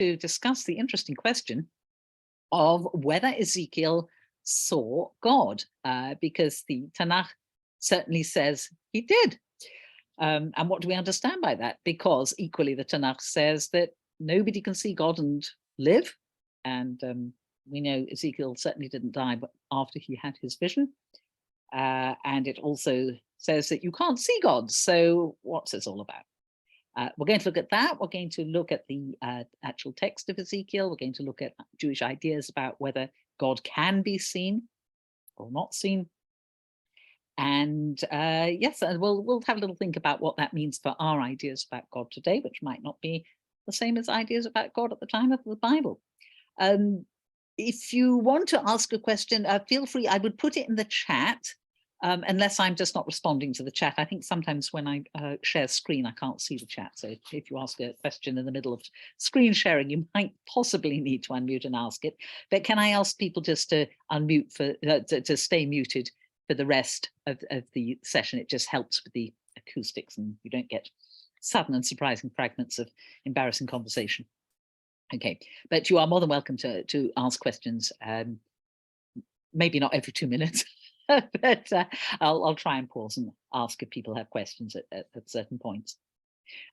to discuss the interesting question of whether Ezekiel saw God, because the Tanakh certainly says he did. And what do we understand by that? Because equally the Tanakh says that nobody can see God and live. And we know Ezekiel certainly didn't die but after he had his vision. And it also says that you can't see God. So what's this all about? We're going to look at that. We're going to look at the actual text of Ezekiel. We're going to look at Jewish ideas about whether God can be seen or not seen. And yes, we'll have a little think about what that means for our ideas about God today, which might not be the same as ideas about God at the time of the Bible. If you want to ask a question, feel free. I would put it in the chat, unless I'm just not responding to the chat. I think sometimes when I share screen, I can't see the chat. So if you ask a question in the middle of screen sharing, you might possibly need to unmute and ask it. But can I ask people just to unmute to stay muted for the rest of the session? It just helps with the acoustics and you don't get sudden and surprising fragments of embarrassing conversation. Okay, but you are more than welcome to ask questions, maybe not every 2 minutes, but I'll try and pause and ask if people have questions at certain points.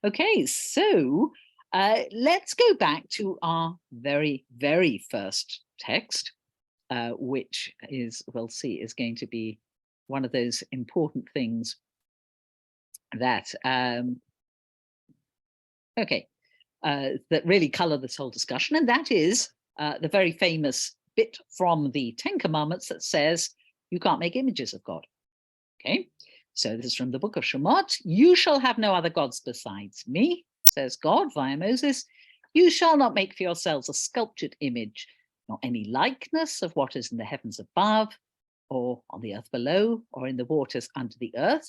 Okay, so let's go back to our very, very first text, which is, we'll see, is going to be one of those important things that, that really color this whole discussion, and that is the very famous bit from the Ten Commandments that says you can't make images of God. Okay, so this is from the book of Shemot. You shall have no other gods besides me, says God via Moses. You shall not make for yourselves a sculptured image, nor any likeness of what is in the heavens above, or on the earth below, or in the waters under the earth.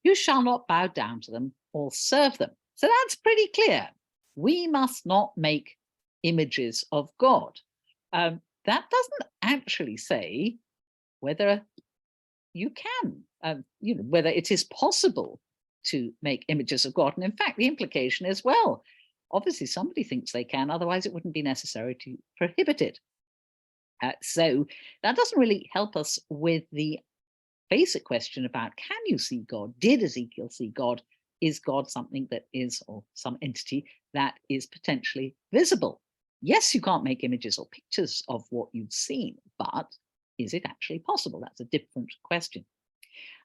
You shall not bow down to them or serve them. So that's pretty clear. We must not make images of God. That doesn't actually say whether you can, whether it is possible to make images of God. And in fact, the implication is, well, obviously somebody thinks they can, otherwise it wouldn't be necessary to prohibit it. So that doesn't really help us with the basic question about, can you see God? Did Ezekiel see God? Is God something that is, or some entity that is potentially visible? Yes, you can't make images or pictures of what you've seen, but is it actually possible? That's a different question.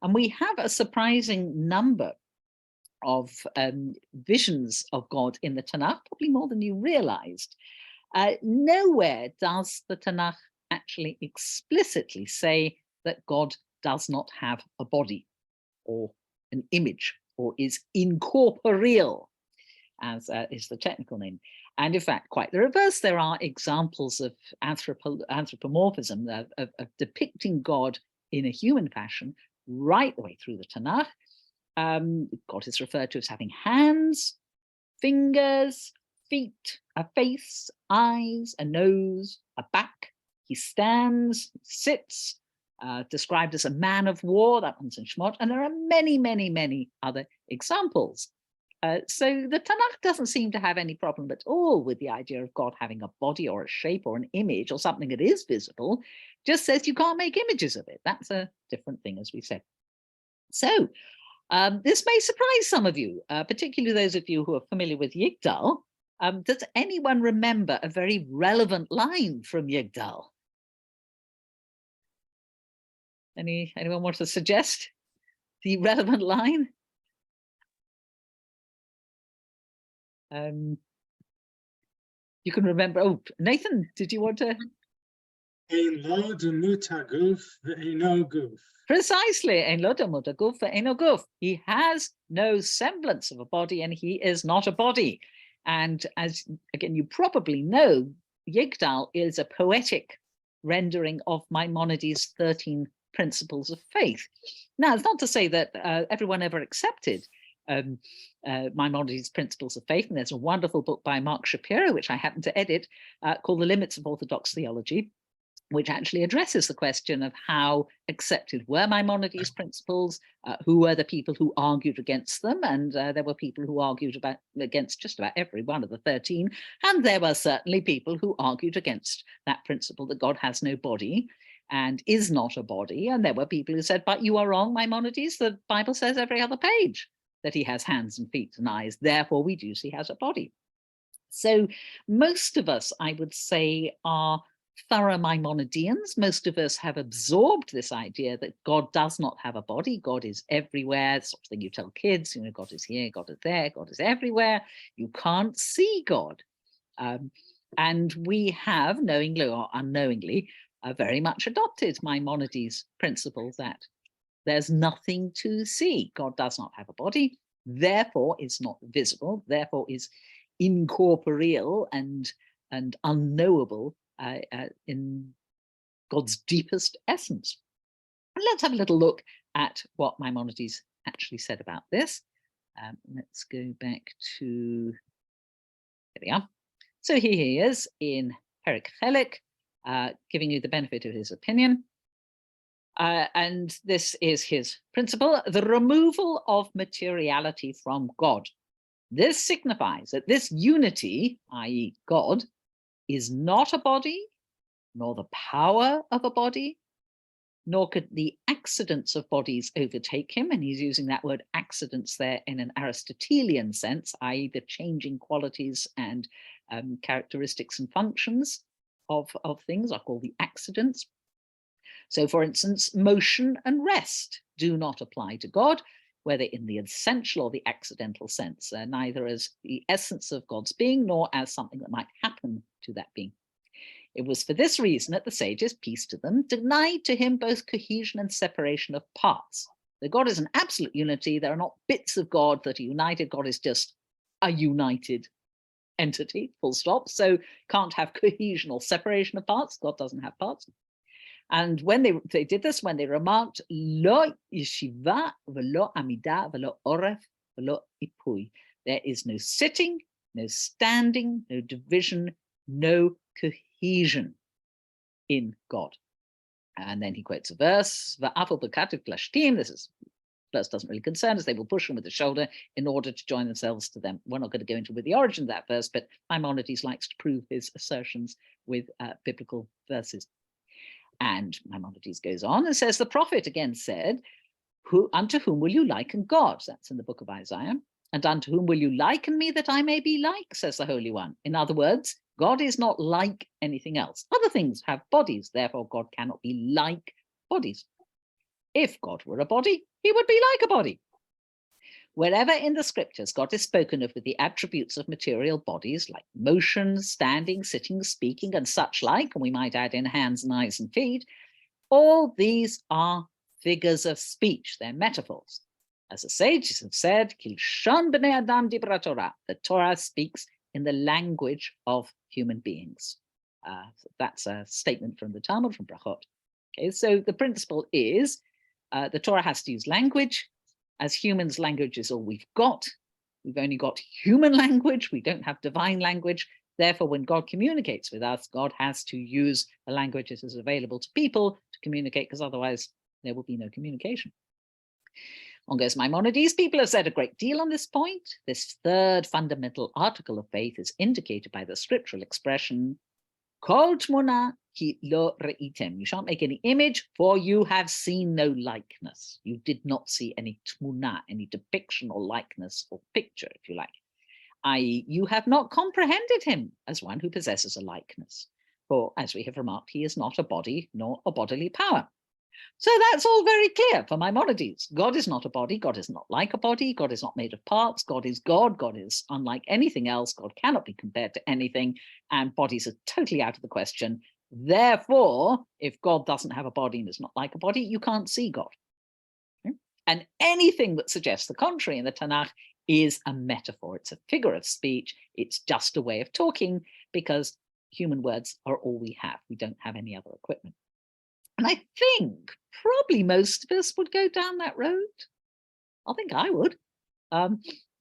And we have a surprising number of visions of God in the Tanakh, probably more than you realized. Nowhere does the Tanakh actually explicitly say that God does not have a body or an image, or is incorporeal, as is the technical name. And in fact, quite the reverse. There are examples of anthropomorphism, of depicting God in a human fashion right the way through the Tanakh. God is referred to as having hands, fingers, feet, a face, eyes, a nose, a back. He stands, sits, described as a man of war, that one's in Shemot, and there are many, many, many other examples. So the Tanakh doesn't seem to have any problem at all with the idea of God having a body or a shape or an image or something that is visible, just says you can't make images of it. That's a different thing, as we said. So this may surprise some of you, particularly those of you who are familiar with Yigdal. Does anyone remember a very relevant line from Yigdal? Anyone want to suggest the relevant line? You can remember. Oh, Nathan, did you want to? Precisely. He has no semblance of a body, and he is not a body. And as again, you probably know, Yigdal is a poetic rendering of Maimonides' 13 principles of faith. Now, it's not to say that everyone ever accepted Maimonides' principles of faith, and there's a wonderful book by Mark Shapiro, which I happen to edit, called The Limits of Orthodox Theology, which actually addresses the question of how accepted were Maimonides' principles, who were the people who argued against them, and there were people who argued against just about every one of the 13, and there were certainly people who argued against that principle that God has no body and is not a body, and there were people who said, but you are wrong, Maimonides, the Bible says every other page that he has hands and feet and eyes, therefore we deduce he has a body. So most of us, I would say, are thorough Maimonideans. Most of us have absorbed this idea that God does not have a body. God is everywhere. It's sort of thing you tell kids, you know, God is here, God is there, God is everywhere. You can't see God. And we have, knowingly or unknowingly, very much adopted Maimonides' principle that there's nothing to see. God does not have a body, therefore is not visible, therefore is incorporeal and unknowable in God's deepest essence. And let's have a little look at what Maimonides actually said about this. Let's go back to, there we are. So here he is in Perek Chelek, giving you the benefit of his opinion. And this is his principle: the removal of materiality from God. This signifies that this unity, i.e. God, is not a body, nor the power of a body, nor could the accidents of bodies overtake him. And he's using that word accidents there in an Aristotelian sense, i.e. the changing qualities and characteristics and functions of things are called the accidents. So for instance, motion and rest do not apply to God, whether in the essential or the accidental sense, neither as the essence of God's being, nor as something that might happen to that being. It was for this reason that the sages, peace to them, denied to him both cohesion and separation of parts. That God is an absolute unity. There are not bits of God that are united. God is just a united entity, full stop. So can't have cohesion or separation of parts. God doesn't have parts. And when they did this, when they remarked, lo yeshiva velo amida velo oref velo ipui, there is no sitting, no standing, no division, no cohesion in God. And then he quotes a verse, va'afal b'katuv plashtim. This verse doesn't really concern us. They will push them with the shoulder in order to join themselves to them. We're not going to go into with the origin of that verse, but Maimonides likes to prove his assertions with biblical verses. And Maimonides goes on and says, the prophet again said, unto whom will you liken God? That's in the book of Isaiah. And unto whom will you liken me that I may be like, says the Holy One. In other words, God is not like anything else. Other things have bodies, therefore God cannot be like bodies. If God were a body, he would be like a body. Wherever in the scriptures God is spoken of with the attributes of material bodies like motion, standing, sitting, speaking, and such like, and we might add in hands and eyes and feet, all these are figures of speech, they're metaphors. As the sages have said, Kilshon b'nei Adam dibra Torah, the Torah speaks in the language of human beings. That's a statement from the Talmud, from Brachot. Okay, so the principle is the Torah has to use language. As humans, language is all we've got. We've only got human language. We don't have divine language. Therefore, when God communicates with us, God has to use the language that is available to people to communicate, because otherwise there will be no communication. On goes Maimonides. People have said a great deal on this point. This third fundamental article of faith is indicated by the scriptural expression, Kol tmuna ki lo reitem. You shan't make any image, for you have seen no likeness. You did not see any tmuna, any depiction or likeness or picture, if you like. I.e., you have not comprehended him as one who possesses a likeness. For, as we have remarked, he is not a body nor a bodily power. So that's all very clear for Maimonides. God is not a body. God is not like a body. God is not made of parts. God is God. God is unlike anything else. God cannot be compared to anything. And bodies are totally out of the question. Therefore, if God doesn't have a body and is not like a body, you can't see God. Okay? And anything that suggests the contrary in the Tanakh is a metaphor. It's a figure of speech. It's just a way of talking, because human words are all we have. We don't have any other equipment. And I think probably most of us would go down that road. I think I would.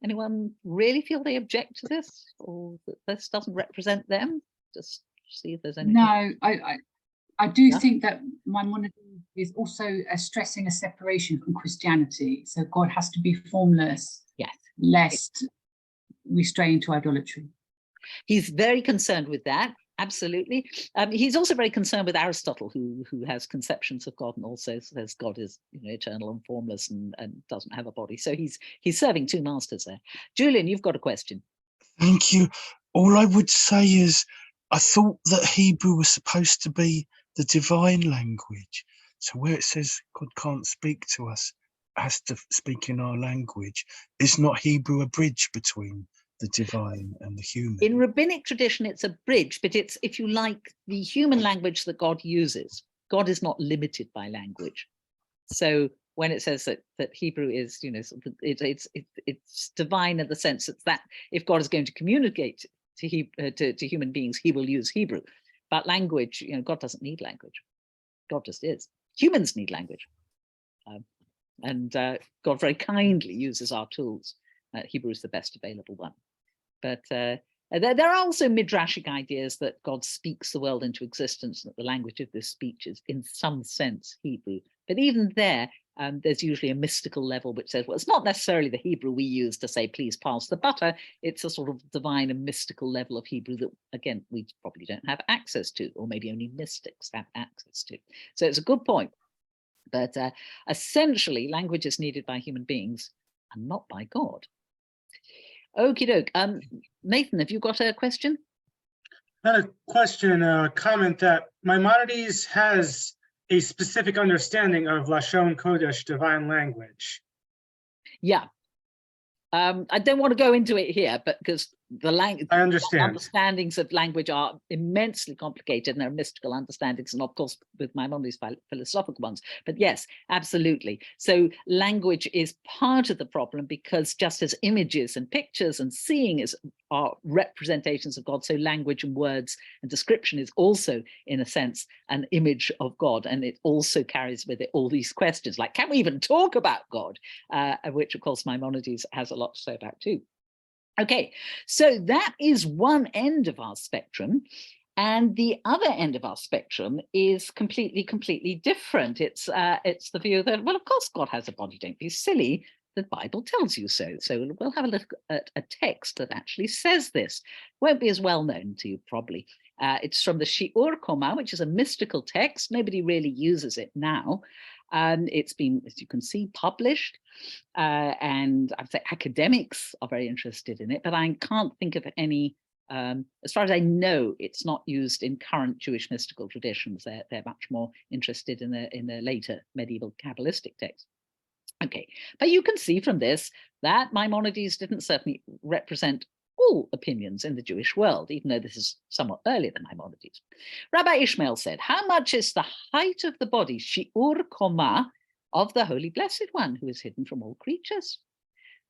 Anyone really feel they object to this, or that this doesn't represent them? Just see if there's anything. No, I do think that Maimonides is also stressing a separation from Christianity. So God has to be formless, yes, lest we stray into idolatry. He's very concerned with that. Absolutely. He's also very concerned with Aristotle, who has conceptions of God and also says God is, eternal and formless and doesn't have a body. So he's serving two masters there. Julian, you've got a question. Thank you. All I would say is I thought that Hebrew was supposed to be the divine language. So where it says God can't speak to us, has to speak in our language, is not Hebrew a bridge between the divine and the human? In rabbinic tradition, it's a bridge, but it's, if you like, the human language that God uses. God is not limited by language. So when it says that Hebrew is, it's divine in the sense that if God is going to communicate to human beings, he will use Hebrew. But language, God doesn't need language. God just is. Humans need language. And God very kindly uses our tools. Hebrew is the best available one. But there are also midrashic ideas that God speaks the world into existence, and that the language of this speech is in some sense Hebrew. But even there's usually a mystical level which says, well, it's not necessarily the Hebrew we use to say, please pass the butter. It's a sort of divine and mystical level of Hebrew that, again, we probably don't have access to, or maybe only mystics have access to. So it's a good point. But essentially, language is needed by human beings and not by God. Okie doke. Nathan, have you got a question? Not a question, a comment that Maimonides has a specific understanding of Lashon Kodesh, divine language. Yeah. I don't want to go into it here, but because the language, I understand. Understandings of language are immensely complicated, and there are mystical understandings, and of course with Maimonides philosophical ones. But yes, absolutely. So language is part of the problem, because just as images and pictures and seeing are representations of God, so language and words and description is also, in a sense, an image of God, and it also carries with it all these questions, like, can we even talk about God? Which, of course, Maimonides has a lot to say about too. Okay, so that is one end of our spectrum. And the other end of our spectrum is completely different. It's the view that, well, of course, God has a body, don't be silly. The Bible tells you so. So we'll have a look at a text that actually says this. Won't be as well known to you, probably. It's from the Shiur Koma, which is a mystical text. Nobody really uses it now. It's been, as you can see, published, and I'd say academics are very interested in it, but I can't think of any, as far as I know, it's not used in current Jewish mystical traditions. They're much more interested in the later medieval Kabbalistic texts. Okay, but you can see from this that Maimonides didn't certainly represent all opinions in the Jewish world, even though this is somewhat earlier than Maimonides. Rabbi Ishmael said, how much is the height of the body, Shiur Koma, of the Holy Blessed One, who is hidden from all creatures?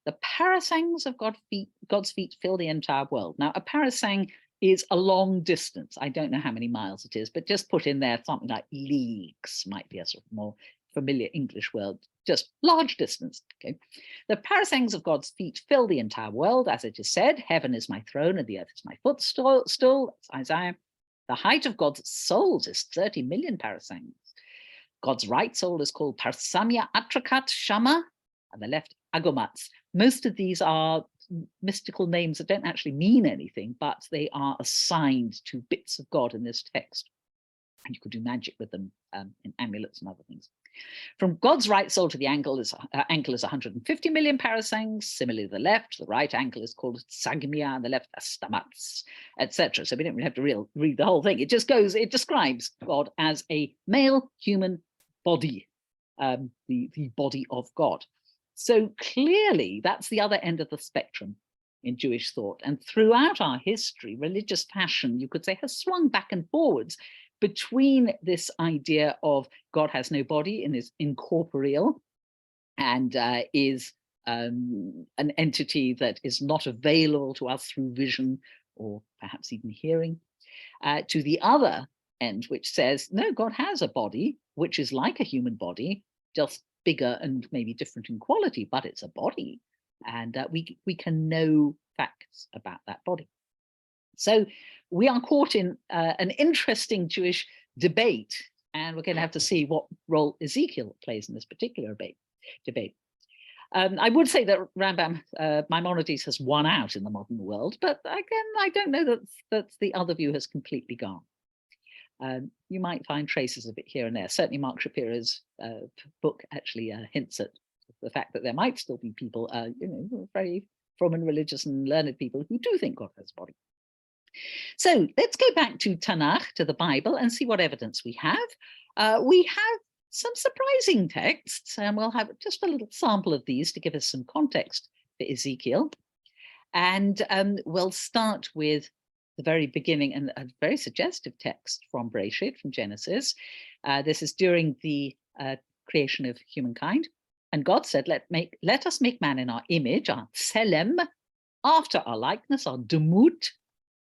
The parasangs of God's feet fill the entire world. Now, a parasang is a long distance. I don't know how many miles it is, but just put in there something like leagues, might be a sort of more familiar English word, just large distance. Okay, the parasangs of God's feet fill the entire world, as it is said, heaven is my throne and the earth is my footstool. That's Isaiah. The height of God's souls is 30 million parasangs. God's right soul is called Parsamia Atrakat Shama, and the left Agomats. Most of these are mystical names that don't actually mean anything, but they are assigned to bits of God in this text. And you could do magic with them in amulets and other things. From God's right soul to the ankle is 150 million parasangs. Similarly, the left, the right ankle is called Sagmia, and the left Astamats, etc. So we don't really have to read the whole thing. It just goes, it describes God as a male human body, the body of God. So clearly, that's the other end of the spectrum in Jewish thought. And throughout our history, religious passion, you could say, has swung back and forwards between this idea of God has no body and is incorporeal and is an entity that is not available to us through vision or perhaps even hearing, to the other end, which says, no, God has a body, which is like a human body, just bigger and maybe different in quality, but it's a body. And we can know facts about that body. So we are caught in an interesting Jewish debate, and we're going to have to see what role Ezekiel plays in this particular debate. I would say that Rambam Maimonides has won out in the modern world, but again, I don't know that the other view has completely gone. You might find traces of it here and there. Certainly Mark Shapiro's book actually hints at the fact that there might still be people, very from and religious and learned people who do think God has a body. So let's go back to Tanakh, to the Bible, and see what evidence we have. We have some surprising texts, and we'll have just a little sample of these to give us some context for Ezekiel. And we'll start with the very beginning, and a very suggestive text from Bereshit, from Genesis. This is during the creation of humankind. And God said, let us make man in our image, our tselem, after our likeness, our demut.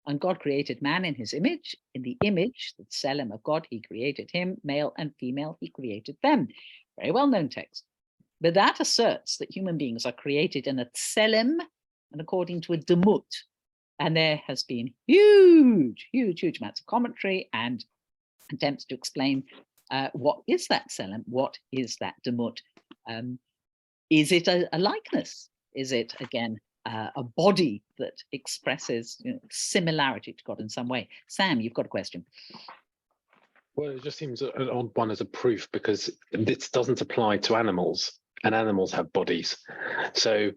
And God created man in his image. In the image, the tselem of God, he created him, male and female, he created them. Very well-known text. But that asserts that human beings are created in a tselem and according to a demut. And there has been huge amounts of commentary and attempts to explain what is that tselem, what is that demut. Is it a likeness? Is it, again, a body that expresses similarity to God in some way? Sam, you've got a question. Well, it just seems an odd one as a proof, because this doesn't apply to animals, and animals have bodies. So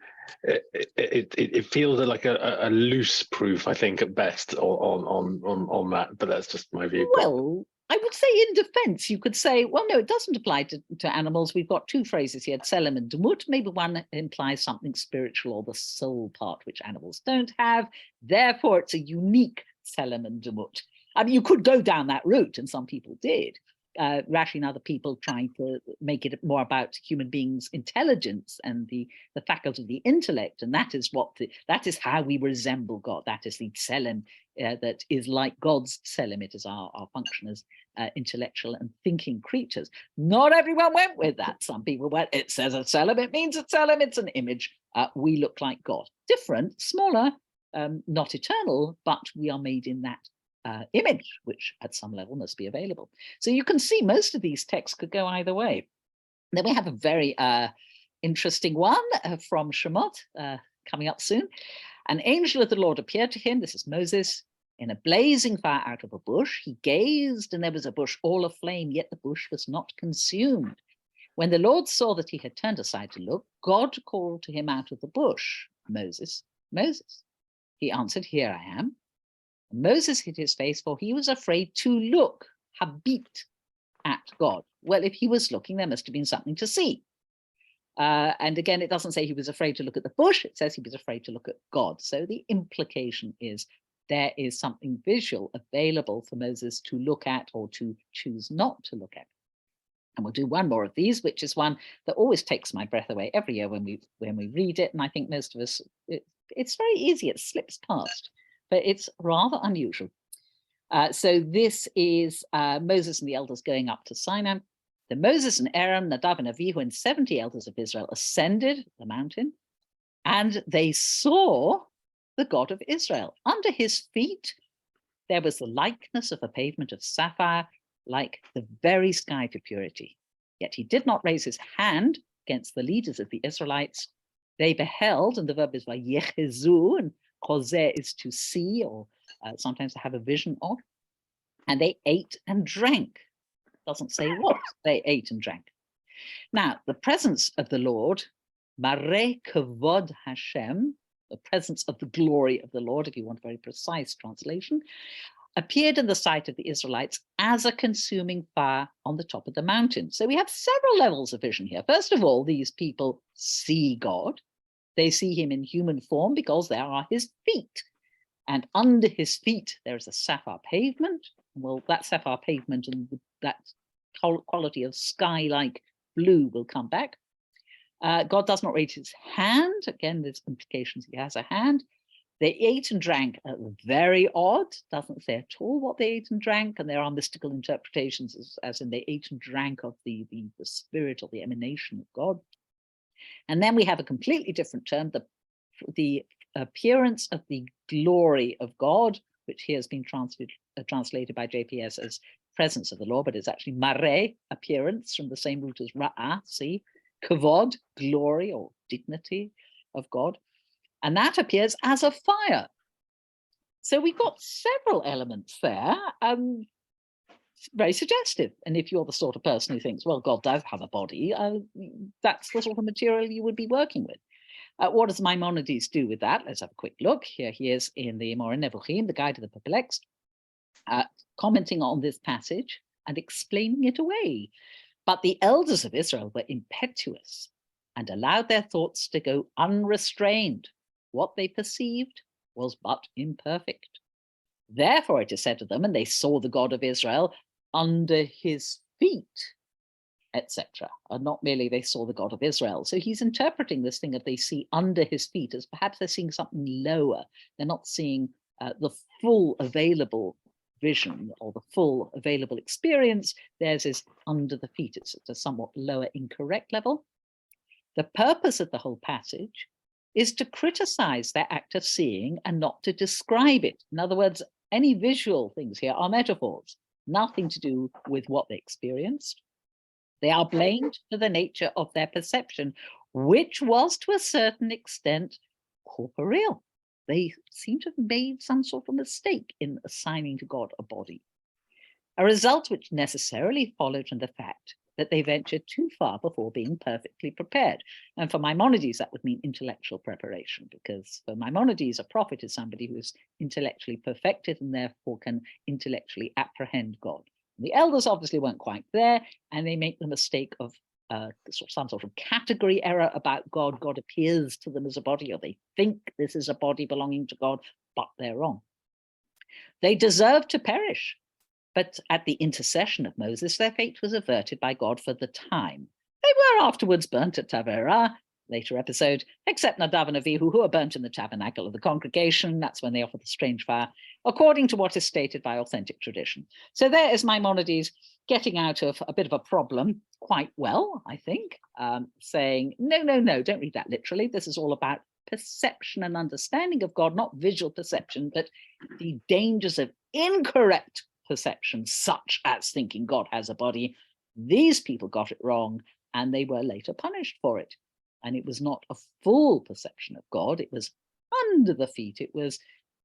it feels like a loose proof, I think, at best on that. But that's just my view. Well, I would say in defense, you could say, well, no, it doesn't apply to animals. We've got two phrases here, tselem and demut. Maybe one implies something spiritual or the soul part, which animals don't have. Therefore, it's a unique tselem and demut. I mean, you could go down that route, and some people did. Rashi and other people trying to make it more about human beings' intelligence and the faculty of the intellect, and that is how we resemble God. That is the tselem that is like God's tselem. It is our function as intellectual and thinking creatures. Not everyone went with that. Some people went, it says a tselem, it means a tselem, it's an image. We look like God. Different, smaller, not eternal, but we are made in that image, which at some level must be available. So you can see most of these texts could go either way. Then we have a very interesting one from Shemot coming up soon. An angel of the Lord appeared to him, this is Moses, in a blazing fire out of a bush. He gazed, and there was a bush all aflame, yet the bush was not consumed. When the Lord saw that he had turned aside to look, God called to him out of the bush, Moses, Moses. He answered, here I am. Moses hid his face, for he was afraid to look, habit, at God. Well, if he was looking, there must have been something to see. And again, it doesn't say he was afraid to look at the bush, it says he was afraid to look at God. So the implication is there is something visual available for Moses to look at or to choose not to look at. And we'll do one more of these, which is one that always takes my breath away every year when we read it. And I think most of us, it's very easy, it slips past. But it's rather unusual. So this is Moses and the elders going up to Sinai. Then Moses and Aaron, Nadav and Avihu, and 70 elders of Israel ascended the mountain, and they saw the God of Israel. Under his feet, there was the likeness of a pavement of sapphire, like the very sky to purity. Yet he did not raise his hand against the leaders of the Israelites. They beheld, and the verb is vayechezu, and Choseh is to see, or sometimes to have a vision of, and they ate and drank. Doesn't say what, they ate and drank. Now, the presence of the Lord, Mareh Kavod Hashem, the presence of the glory of the Lord, if you want a very precise translation, appeared in the sight of the Israelites as a consuming fire on the top of the mountain. So we have several levels of vision here. First of all, these people see God. They see him in human form because there are his feet. And under his feet, there is a sapphire pavement. Well, that sapphire pavement and that quality of sky-like blue will come back. God does not raise his hand. Again, there's implications he has a hand. They ate and drank. Very odd. Doesn't say at all what they ate and drank. And there are mystical interpretations as in they ate and drank of the spirit or the emanation of God. And then we have a completely different term, the appearance of the glory of God, which here has been translated by JPS as presence of the Lord, but it's actually mare, appearance, from the same root as ra'a, see, kavod, glory or dignity of God. And that appears as a fire. So we've got several elements there, very suggestive. And if you're the sort of person who thinks, well, God does have a body, that's the sort of material you would be working with. What does Maimonides do with that? Let's have a quick look. Here he is in the Moreh Nevuchim, the Guide to the Perplexed, commenting on this passage and explaining it away. But the elders of Israel were impetuous and allowed their thoughts to go unrestrained. What they perceived was but imperfect. Therefore it is said to them, and they saw the God of Israel under his feet, etc. And not merely they saw the God of Israel. So he's interpreting this thing that they see under his feet as perhaps they're seeing something lower. They're not seeing the full available vision or the full available experience. Theirs is under the feet. It's at a somewhat lower, incorrect level. The purpose of the whole passage is to criticize their act of seeing and not to describe it. In other words, any visual things here are metaphors, nothing to do with what they experienced. They are blamed for the nature of their perception, which was to a certain extent corporeal. They seem to have made some sort of mistake in assigning to God a body, a result which necessarily followed from the fact that they ventured too far before being perfectly prepared. And for Maimonides, that would mean intellectual preparation, because for Maimonides, a prophet is somebody who is intellectually perfected and therefore can intellectually apprehend God. The elders obviously weren't quite there, and they make the mistake of some sort of category error about God. God appears to them as a body, or they think this is a body belonging to God, but they're wrong. They deserve to perish. But at the intercession of Moses, their fate was averted by God for the time. They were afterwards burnt at Taberah, later episode, except Nadav and Avihu, who are burnt in the tabernacle of the congregation. That's when they offer the strange fire, according to what is stated by authentic tradition. So there is Maimonides getting out of a bit of a problem quite well, I think, saying, no, don't read that literally. This is all about perception and understanding of God, not visual perception, but the dangers of incorrect perception, such as thinking God has a body. These people got it wrong, and they were later punished for it. And it was not a full perception of God. It was under the feet. It was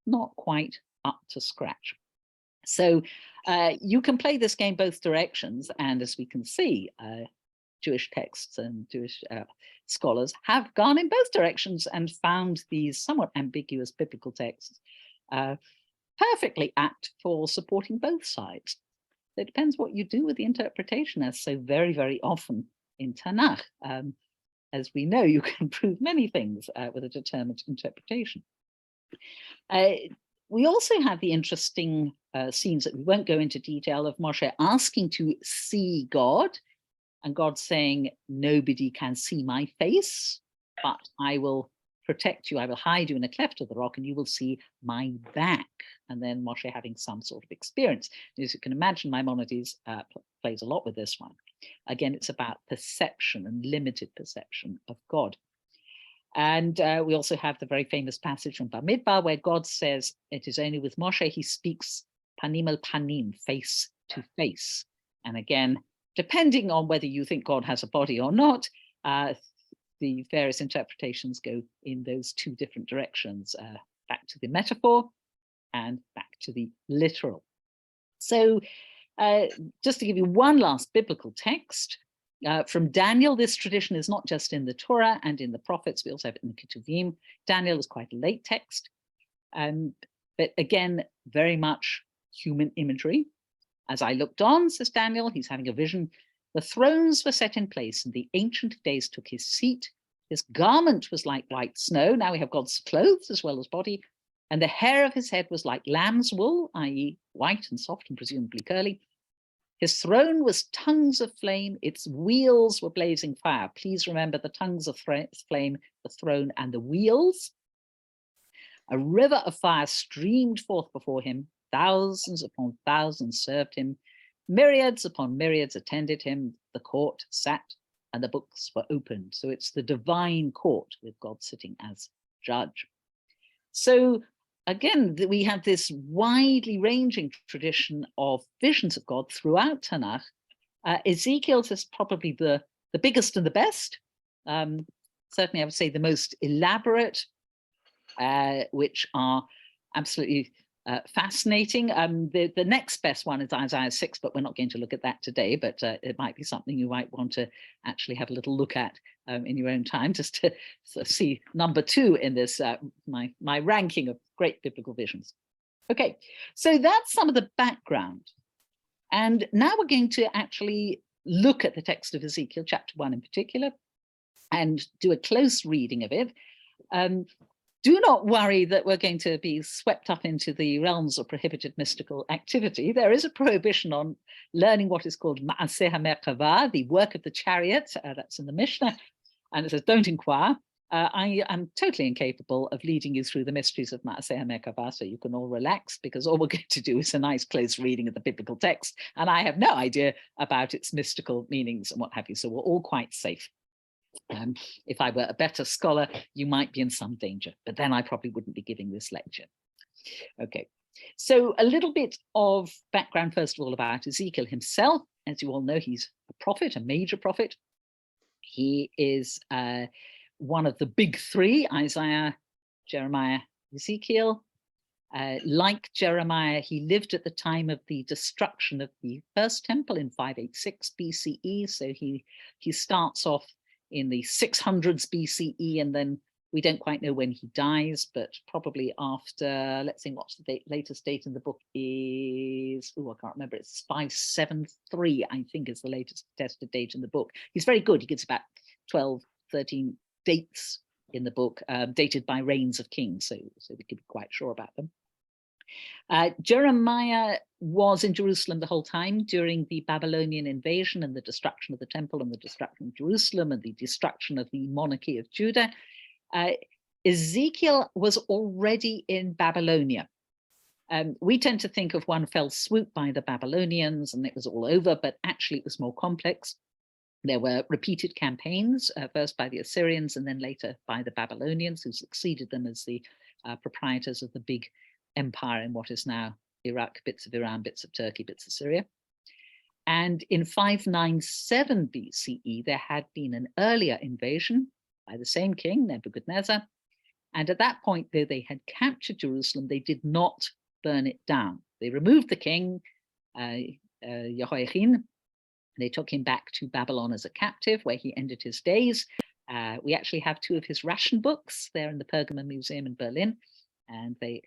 not quite up to scratch. So you can play this game both directions. And as we can see, Jewish texts and Jewish scholars have gone in both directions and found these somewhat ambiguous biblical texts perfectly apt for supporting both sides. So it depends what you do with the interpretation, as so very, very often in Tanakh. As we know, you can prove many things with a determined interpretation. We also have the interesting scenes that we won't go into detail of Moshe asking to see God, and God saying, nobody can see my face, but I will protect you, I will hide you in a cleft of the rock, and you will see my back. And then Moshe having some sort of experience. As you can imagine, Maimonides plays a lot with this one. Again, it's about perception and limited perception of God. And we also have the very famous passage from Bamidbar, where God says it is only with Moshe he speaks panim el panim, face to face. And again, depending on whether you think God has a body or not, the various interpretations go in those two different directions, back to the metaphor and back to the literal. So just to give you one last biblical text, from Daniel, this tradition is not just in the Torah and in the prophets, we also have it in the Ketuvim. Daniel is quite a late text, but again, very much human imagery. As I looked on, says Daniel, he's having a vision. The thrones were set in place, and the Ancient of Days took his seat. His garment was like white snow. Now we have God's clothes as well as body. And the hair of his head was like lamb's wool, i.e. white and soft and presumably curly. His throne was tongues of flame. Its wheels were blazing fire. Please remember the tongues of flame, the throne, and the wheels. A river of fire streamed forth before him. Thousands upon thousands served him. Myriads upon myriads attended him. The court sat and the books were opened. So it's the divine court with God sitting as judge. So again, we have this widely ranging tradition of visions of God throughout Tanakh. Ezekiel's is probably the biggest and the best. Certainly, I would say the most elaborate, which are absolutely fascinating. The next best one is Isaiah 6, but we're not going to look at that today, but it might be something you might want to actually have a little look at in your own time, just to sort of see number 2 in this, my ranking of great biblical visions. Okay, so that's some of the background. And now we're going to actually look at the text of Ezekiel, chapter 1 in particular, and do a close reading of it. Do not worry that we're going to be swept up into the realms of prohibited mystical activity. There is a prohibition on learning what is called Ma'aseh HaMerkava, the work of the chariot. That's in the Mishnah. And it says, don't inquire. I am totally incapable of leading you through the mysteries of Ma'aseh HaMerkava, so you can all relax, because all we're going to do is a nice close reading of the biblical text. And I have no idea about its mystical meanings and what have you. So we're all quite safe. If I were a better scholar, you might be in some danger, but then I probably wouldn't be giving this lecture. Okay, so a little bit of background, first of all, about Ezekiel himself. As you all know, he's a prophet, a major prophet. He is one of the big 3, Isaiah, Jeremiah, Ezekiel. Like Jeremiah, he lived at the time of the destruction of the first temple in 586 BCE. So he starts off in the 600s BCE, and then we don't quite know when he dies, but probably after, let's see, what's the latest date in the book is, I can't remember, it's 573, I think is the latest attested date in the book. He's very good. He gives about 12, 13 dates in the book, dated by reigns of kings, so we can be quite sure about them. Jeremiah was in Jerusalem the whole time during the Babylonian invasion and the destruction of the temple and the destruction of Jerusalem and the destruction of the monarchy of Judah. Ezekiel was already in Babylonia. We tend to think of one fell swoop by the Babylonians and it was all over, but actually it was more complex. There were repeated campaigns, first by the Assyrians and then later by the Babylonians, who succeeded them as the proprietors of the big empire in what is now Iraq, bits of Iran, bits of Turkey, bits of Syria. And in 597 BCE, there had been an earlier invasion by the same king, Nebuchadnezzar. And at that point, though they had captured Jerusalem, they did not burn it down. They removed the king, Jehoiachin. They took him back to Babylon as a captive, where he ended his days. We actually have 2 of his ration books there in the Pergamon Museum in Berlin. And they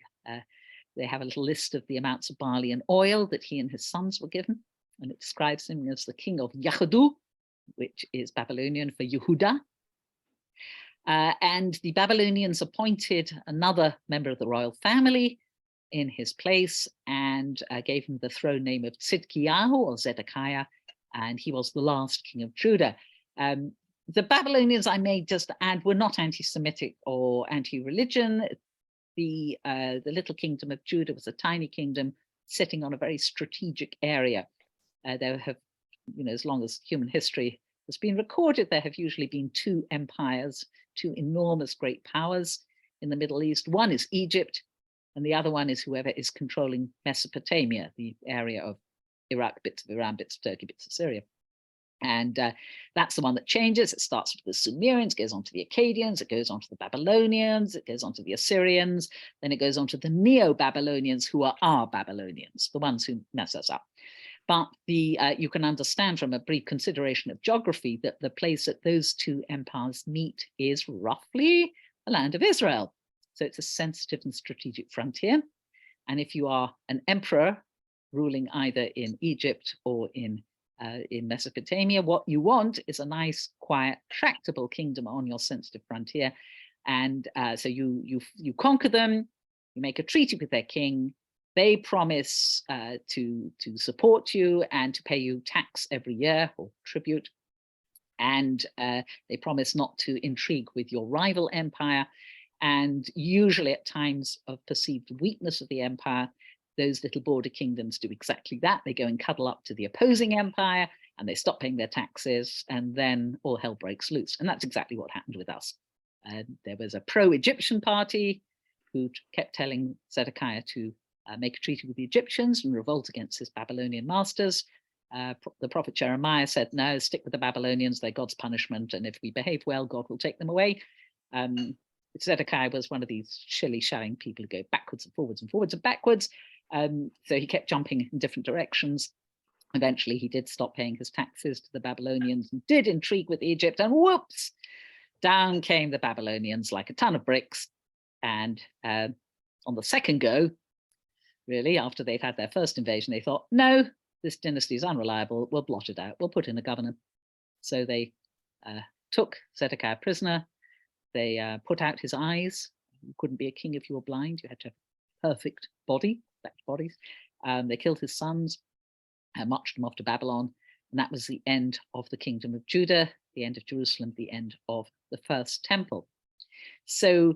have a little list of the amounts of barley and oil that he and his sons were given. And it describes him as the king of Yahudu, which is Babylonian for Yehuda. And the Babylonians appointed another member of the royal family in his place and gave him the throne name of Tzidkiyahu or Zedekiah, and he was the last king of Judah. The Babylonians, I may just add, were not anti-Semitic or anti-religion. The little kingdom of Judah was a tiny kingdom sitting on a very strategic area. There have, as long as human history has been recorded, there have usually been 2 empires, 2 enormous great powers in the Middle East. One is Egypt, and the other one is whoever is controlling Mesopotamia, the area of Iraq, bits of Iran, bits of Turkey, bits of Syria. And that's the one that changes. It starts with the Sumerians, goes on to the Akkadians, it goes on to the Babylonians, it goes on to the Assyrians, then it goes on to the Neo-Babylonians, who are our Babylonians, the ones who mess us up. But you can understand from a brief consideration of geography that the place that those 2 empires meet is roughly the land of Israel. So it's a sensitive and strategic frontier. And if you are an emperor ruling either in Egypt or in Mesopotamia, what you want is a nice, quiet, tractable kingdom on your sensitive frontier. And so you conquer them, you make a treaty with their king, they promise to support you and to pay you tax every year or tribute. And they promise not to intrigue with your rival empire. And usually at times of perceived weakness of the empire, those little border kingdoms do exactly that. They go and cuddle up to the opposing empire and they stop paying their taxes, and then all hell breaks loose. And that's exactly what happened with us. There was a pro-Egyptian party who kept telling Zedekiah to make a treaty with the Egyptians and revolt against his Babylonian masters. The prophet Jeremiah said, no, stick with the Babylonians, they're God's punishment, and if we behave well, God will take them away. Zedekiah was one of these shilly-shallying people who go backwards and forwards and forwards and backwards. So he kept jumping in different directions. Eventually, he did stop paying his taxes to the Babylonians and did intrigue with Egypt, and whoops, down came the Babylonians like a ton of bricks. And on the second go, really, after they'd had their first invasion, they thought, no, this dynasty is unreliable, we'll blot it out, we'll put in a governor. So they took Zedekiah prisoner, they put out his eyes. You couldn't be a king if you were blind, you had to have a perfect body, bodies. They killed his sons, marched them off to Babylon, and that was the end of the kingdom of Judah, the end of Jerusalem, the end of the first temple. So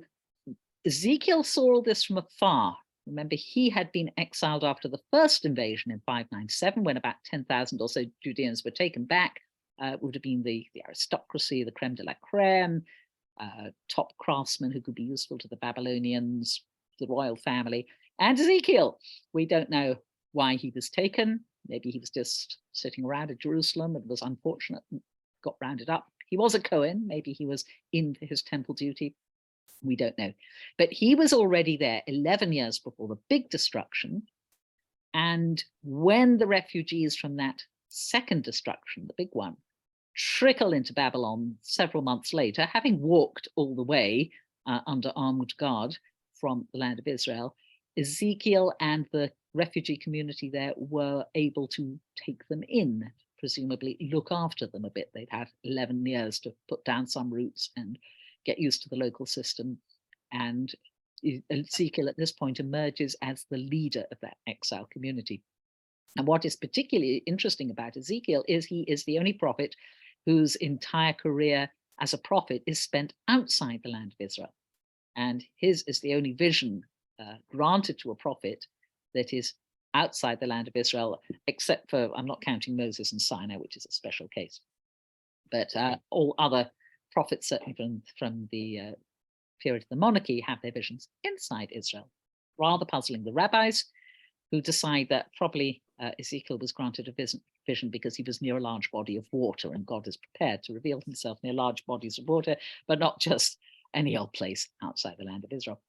Ezekiel saw all this from afar. Remember, he had been exiled after the first invasion in 597, when about 10,000 or so Judeans were taken back. It would have been the aristocracy, the creme de la creme, top craftsmen who could be useful to the Babylonians, the royal family. And Ezekiel, we don't know why he was taken. Maybe he was just sitting around at Jerusalem and was unfortunate and got rounded up. He was a Cohen, maybe he was in for his temple duty. We don't know. But he was already there 11 years before the big destruction. And when the refugees from that second destruction, the big one, trickle into Babylon several months later, having walked all the way under armed guard from the land of Israel, Ezekiel and the refugee community there were able to take them in, presumably look after them a bit. They'd had 11 years to put down some roots and get used to the local system. And Ezekiel at this point emerges as the leader of that exile community. And what is particularly interesting about Ezekiel is he is the only prophet whose entire career as a prophet is spent outside the land of Israel. And his is the only vision granted to a prophet that is outside the land of Israel, except for, I'm not counting Moses and Sinai, which is a special case. But all other prophets, certainly from the period of the monarchy, have their visions inside Israel. Rather puzzling the rabbis, who decide that probably Ezekiel was granted a vision because he was near a large body of water, and God is prepared to reveal himself near large bodies of water, but not just any old place outside the land of Israel.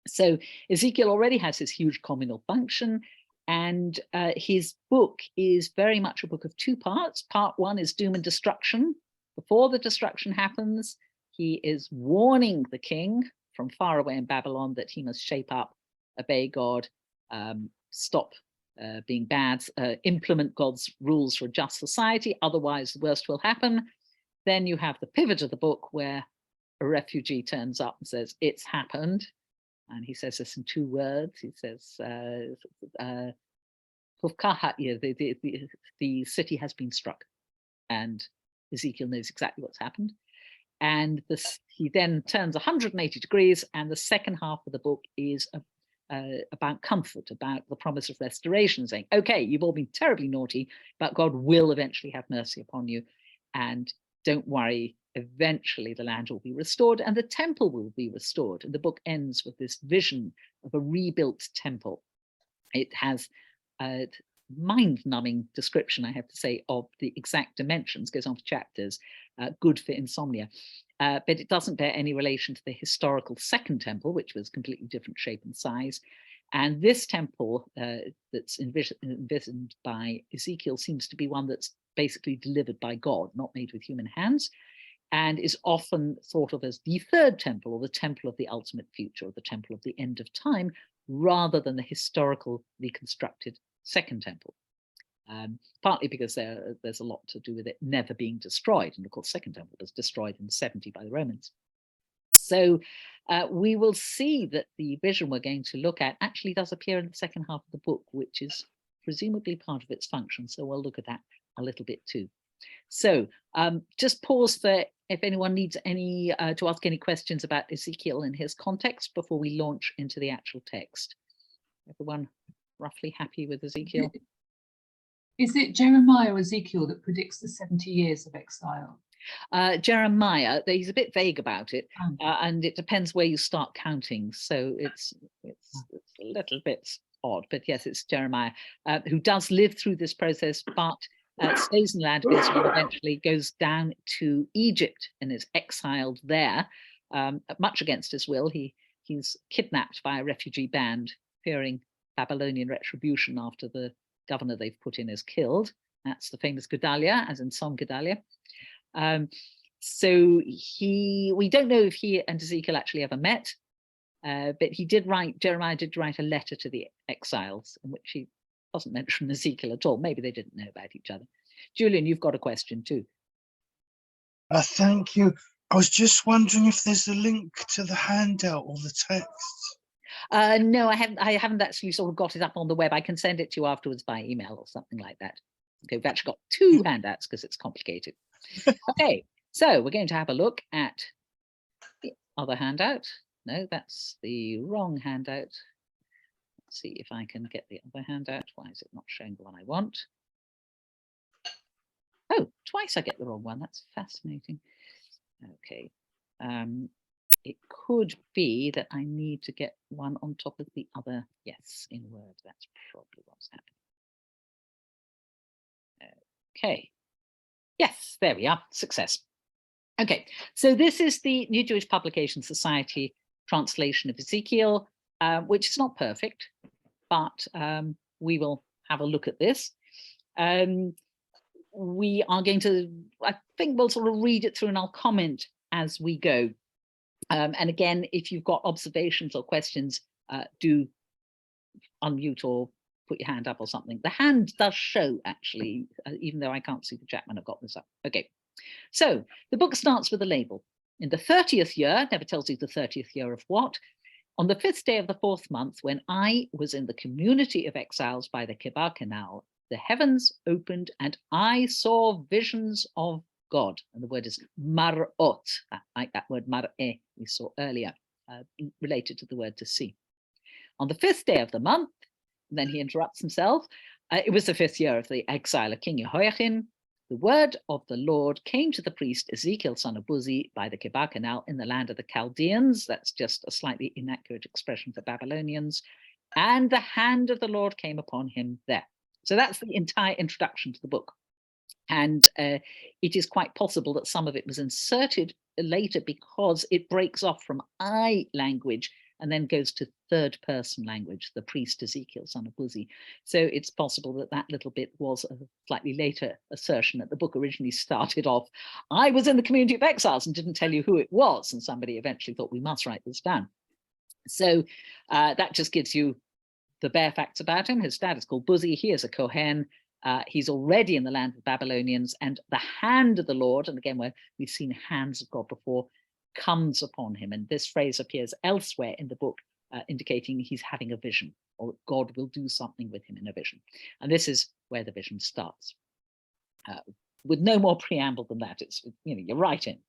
So Ezekiel already has this huge communal function, and his book is very much a book of two parts. Part one is doom and destruction. Before the destruction happens, he is warning the king from far away in Babylon that he must shape up, obey God, stop being bad, implement God's rules for a just society, otherwise the worst will happen. Then you have the pivot of the book where a refugee turns up and says, it's happened. And he says this in two words. He says, the city has been struck. And Ezekiel knows exactly what's happened. And he then turns 180 degrees, and the second half of the book is about comfort, about the promise of restoration, saying, okay, you've all been terribly naughty, but God will eventually have mercy upon you. And don't worry, eventually the land will be restored and the temple will be restored. And the book ends with this vision of a rebuilt temple. It has a mind-numbing description, I have to say, of the exact dimensions, goes on for chapters, good for insomnia. But it doesn't bear any relation to the historical second temple, which was completely different shape and size. And this temple that's envisioned by Ezekiel seems to be one that's basically delivered by God, not made with human hands, and is often thought of as the third temple, or the temple of the ultimate future, or the temple of the end of time, rather than the historical reconstructed second temple. Partly because there's a lot to do with it never being destroyed. And of course, second temple was destroyed in 70 by the Romans. So we will see that the vision we're going to look at actually does appear in the second half of the book, which is presumably part of its function. So we'll look at that a little bit too. So just pause for if anyone needs any to ask any questions about Ezekiel and his context before we launch into the actual text. Everyone roughly happy with Ezekiel? Is it Jeremiah or Ezekiel that predicts the 70 years of exile? Jeremiah, he's a bit vague about it, Oh. and it depends where you start counting. So it's a little bit odd, but yes, it's Jeremiah, who does live through this process, but stays in the land of Israel, eventually goes down to Egypt and is exiled there, much against his will. He's kidnapped by a refugee band, fearing Babylonian retribution after the governor they've put in is killed. That's the famous Gedalia, as in Psalm Gedalia. So we don't know if he and Ezekiel actually ever met, but Jeremiah did write a letter to the exiles in which he doesn't mention Ezekiel at all. Maybe they didn't know about each other. Julian, you've got a question too. Thank you. I was just wondering if there's a link to the handout or the text. No, I haven't actually sort of got it up on the web. I can send it to you afterwards by email or something like that. Okay, we've actually got two handouts because it's complicated. Okay, so we're going to have a look at the other handout. No, that's the wrong handout. Let's see if I can get the other handout. Why is it not showing the one I want? Oh, twice I get the wrong one. That's fascinating. Okay. It could be that I need to get one on top of the other. Yes, in Word, that's probably what's happening. Okay. Yes, there we are. Success. Okay, so this is the New Jewish Publication Society translation of Ezekiel, which is not perfect, but we will have a look at this. We are going to, I think we'll sort of read it through and I'll comment as we go. And again, if you've got observations or questions, do unmute or put your hand up or something. The hand does show, actually, even though I can't see the chat when I've got this up. Okay, so the book starts with a label. In the 30th year, never tells you the 30th year of what, on the 5th day of the 4th month, when I was in the community of exiles by the Kebar Canal, the heavens opened and I saw visions of God. And the word is marot, like that word mar'eh we saw earlier, related to the word to see. On the 5th day of the month, then he interrupts himself, it was the 5th year of the exile of King Jehoiachin, the word of the Lord came to the priest Ezekiel, son of Buzi, by the Kebar Canal in the land of the Chaldeans. That's just a slightly inaccurate expression for Babylonians. And the hand of the Lord came upon him there. So that's the entire introduction to the book. And it is quite possible that some of it was inserted later because it breaks off from I language and then goes to third person language, the priest Ezekiel, son of Buzi. So it's possible that that little bit was a slightly later assertion, that the book originally started off, I was in the community of exiles, and didn't tell you who it was. And somebody eventually thought, we must write this down. So that just gives you the bare facts about him. His dad is called Buzi. He is a Kohen. He's already in the land of the Babylonians, and the hand of the Lord, and again, where we've seen hands of God before, comes upon him. And this phrase appears elsewhere in the book, indicating he's having a vision, or God will do something with him in a vision. And this is where the vision starts. With no more preamble than that, it's, you're right in.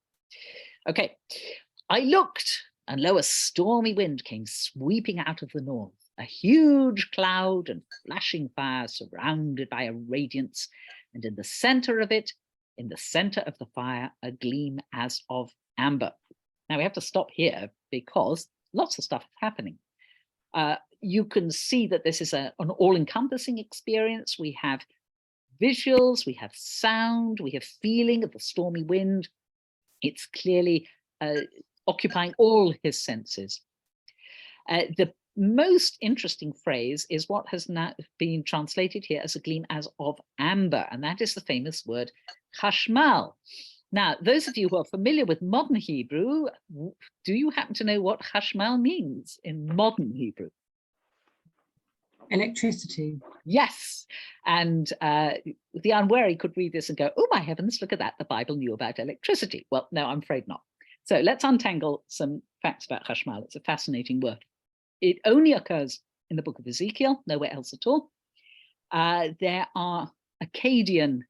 Okay, I looked, and lo, a stormy wind came sweeping out of the north, a huge cloud and flashing fire surrounded by a radiance, and in the center of it, in the center of the fire, a gleam as of amber. Now we have to stop here because lots of stuff is happening. You can see that this is an all-encompassing experience. We have visuals, we have sound, we have feeling of the stormy wind. It's clearly occupying all his senses. The most interesting phrase is what has now been translated here as a gleam as of amber, and that is the famous word chashmal. Now, those of you who are familiar with modern Hebrew, do you happen to know what chashmal means in modern Hebrew? Electricity. Yes, and the unwary could read this and go, oh my heavens, look at that, the Bible knew about electricity. Well, no, I'm afraid not. So let's untangle some facts about chashmal. It's a fascinating word. It only occurs in the book of Ezekiel, nowhere else at all. There are Akkadian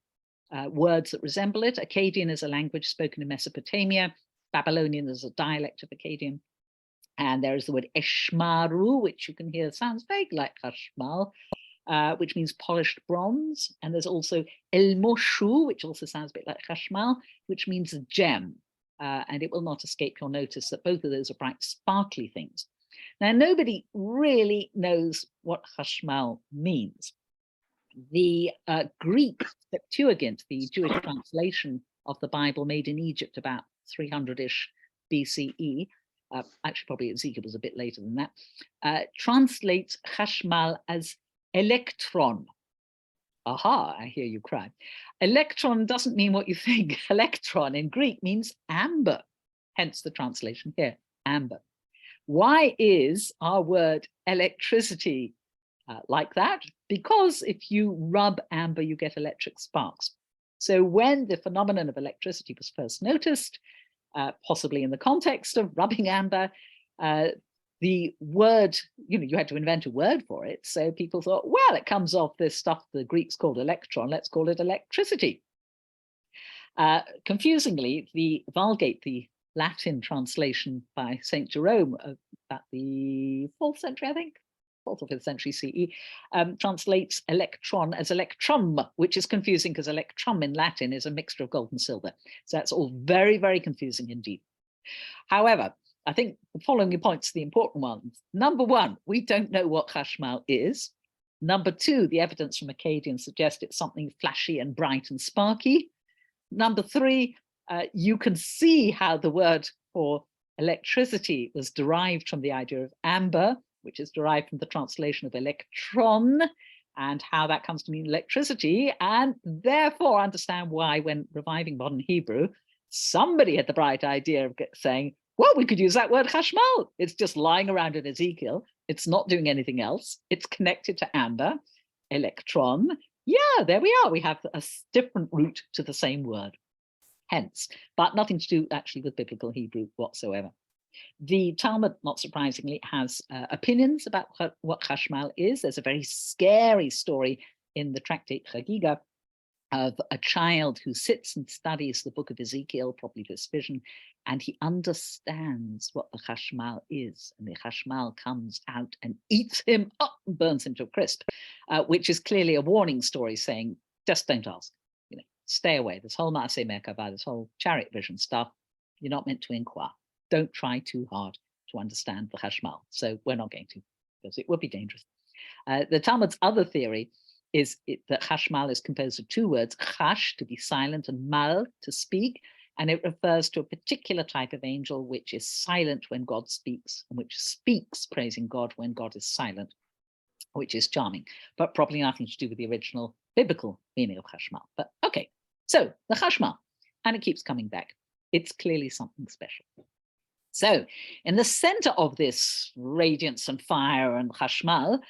words that resemble it. Akkadian is a language spoken in Mesopotamia. Babylonian is a dialect of Akkadian. And there is the word eshmaru, which you can hear sounds vague like chashmal. which means polished bronze. And there's also El Moshu, which also sounds a bit like Chashmal, which means gem. And it will not escape your notice that both of those are bright, sparkly things. Now, nobody really knows what Chashmal means. The Greek Septuagint, the Jewish translation of the Bible made in Egypt about 300-ish BCE, actually probably Ezekiel was a bit later than that, translates Chashmal as electron. Aha, I hear you cry. Electron doesn't mean what you think. Electron in Greek means amber, hence the translation here, amber. Why is our word electricity like that? Because if you rub amber, you get electric sparks. So when the phenomenon of electricity was first noticed, possibly in the context of rubbing amber, the word, you had to invent a word for it. So people thought, well, it comes off this stuff the Greeks called electron, let's call it electricity. Confusingly, the Vulgate, the Latin translation by St. Jerome at the 4th century, I think, 4th or 5th century CE, translates electron as electrum, which is confusing because electrum in Latin is a mixture of gold and silver. So that's all very, very confusing indeed. However, I think the following points are the important ones. Number one, we don't know what Chashmal is. Number two, the evidence from Akkadian suggests it's something flashy and bright and sparky. Number three, you can see how the word for electricity was derived from the idea of amber, which is derived from the translation of electron, and how that comes to mean electricity, and therefore understand why, when reviving modern Hebrew, somebody had the bright idea of saying, well, we could use that word Chashmal. It's just lying around in Ezekiel. It's not doing anything else. It's connected to amber, electron. Yeah, there we are. We have a different root to the same word. Hence, but nothing to do actually with biblical Hebrew whatsoever. The Talmud, not surprisingly, has opinions about what Chashmal is. There's a very scary story in the tractate Chagiga of a child who sits and studies the book of Ezekiel, probably this vision, and he understands what the Chashmal is, and the Chashmal comes out and eats him up and burns him to a crisp, which is clearly a warning story saying, just don't ask, stay away. This whole Maaseh Merkavah, this whole chariot vision stuff, you're not meant to inquire. Don't try too hard to understand the Chashmal. So we're not going to, because it would be dangerous. The Talmud's other theory is that Chashmal is composed of two words, chash, to be silent, and mal, to speak, and it refers to a particular type of angel which is silent when God speaks, and which speaks praising God when God is silent, which is charming, but probably nothing to do with the original biblical meaning of Chashmal. But okay, so the Chashmal, and it keeps coming back. It's clearly something special. So in the center of this radiance and fire and Chashmal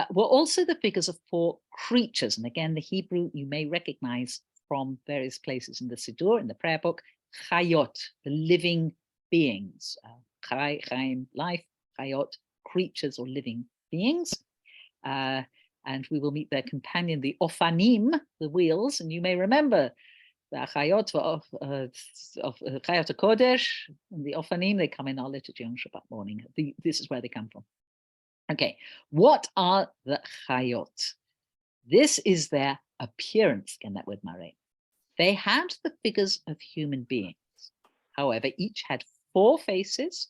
were also the figures of four creatures. And again, the Hebrew you may recognize from various places in the Siddur, in the prayer book, chayot, the living beings. Chai, chaim, life, chayot, creatures or living beings. And we will meet their companion, the ofanim, the wheels. And you may remember the chayot of Chayot HaKodesh and the ofanim, they come in our liturgy on Shabbat morning. This is where they come from. Okay, what are the chayot? This is their appearance, again, that word mareh. They had the figures of human beings. However, each had four faces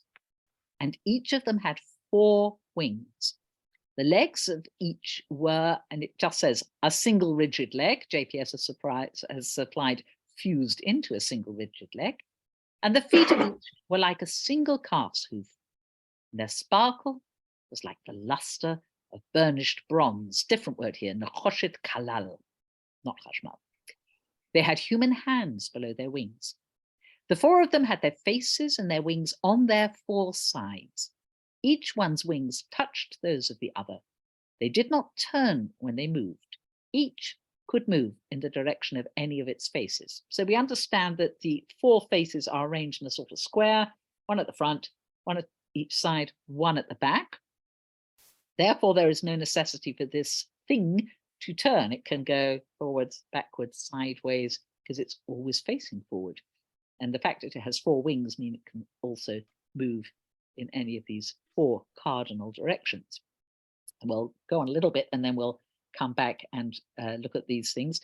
and each of them had four wings. The legs of each were, and it just says a single rigid leg. JPS has supplied fused into a single rigid leg. And the feet of each were like a single calf's hoof. Their sparkle was like the luster of burnished bronze. Different word here, nechoshet kalal, not chashmal. They had human hands below their wings. The four of them had their faces and their wings on their four sides. Each one's wings touched those of the other. They did not turn when they moved. Each could move in the direction of any of its faces. So we understand that the four faces are arranged in a sort of square, one at the front, one at each side, one at the back. Therefore, there is no necessity for this thing to turn. It can go forwards, backwards, sideways, because it's always facing forward. And the fact that it has four wings means it can also move in any of these four cardinal directions. And we'll go on a little bit and then we'll come back and look at these things.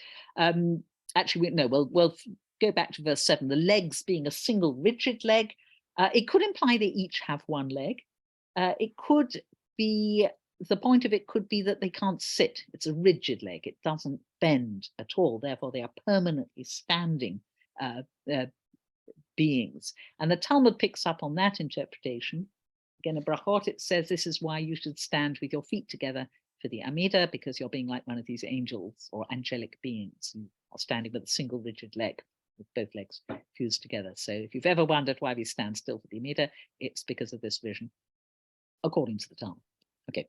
Actually, we'll go back to verse 7, the legs being a single rigid leg. It could imply they each have one leg. It could be, the point of it could be that they can't sit. It's a rigid leg. It doesn't bend at all. Therefore, they are permanently standing beings. And the Talmud picks up on that interpretation. Again, in Brachot, it says this is why you should stand with your feet together for the Amida, because you're being like one of these angels or angelic beings who are standing with a single rigid leg, with both legs fused together. So if you've ever wondered why we stand still for the Amida, it's because of this vision, according to the Talmud. Okay,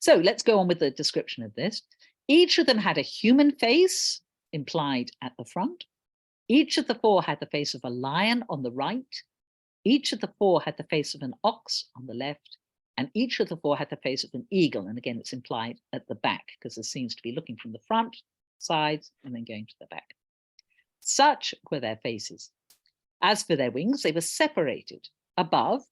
so let's go on with the description of this. Each of them had a human face implied at the front. Each of the four had the face of a lion on the right. Each of the four had the face of an ox on the left. And each of the four had the face of an eagle. And again, it's implied at the back, because it seems to be looking from the front, sides, and then going to the back. Such were their faces. As for their wings, they were separated. Above,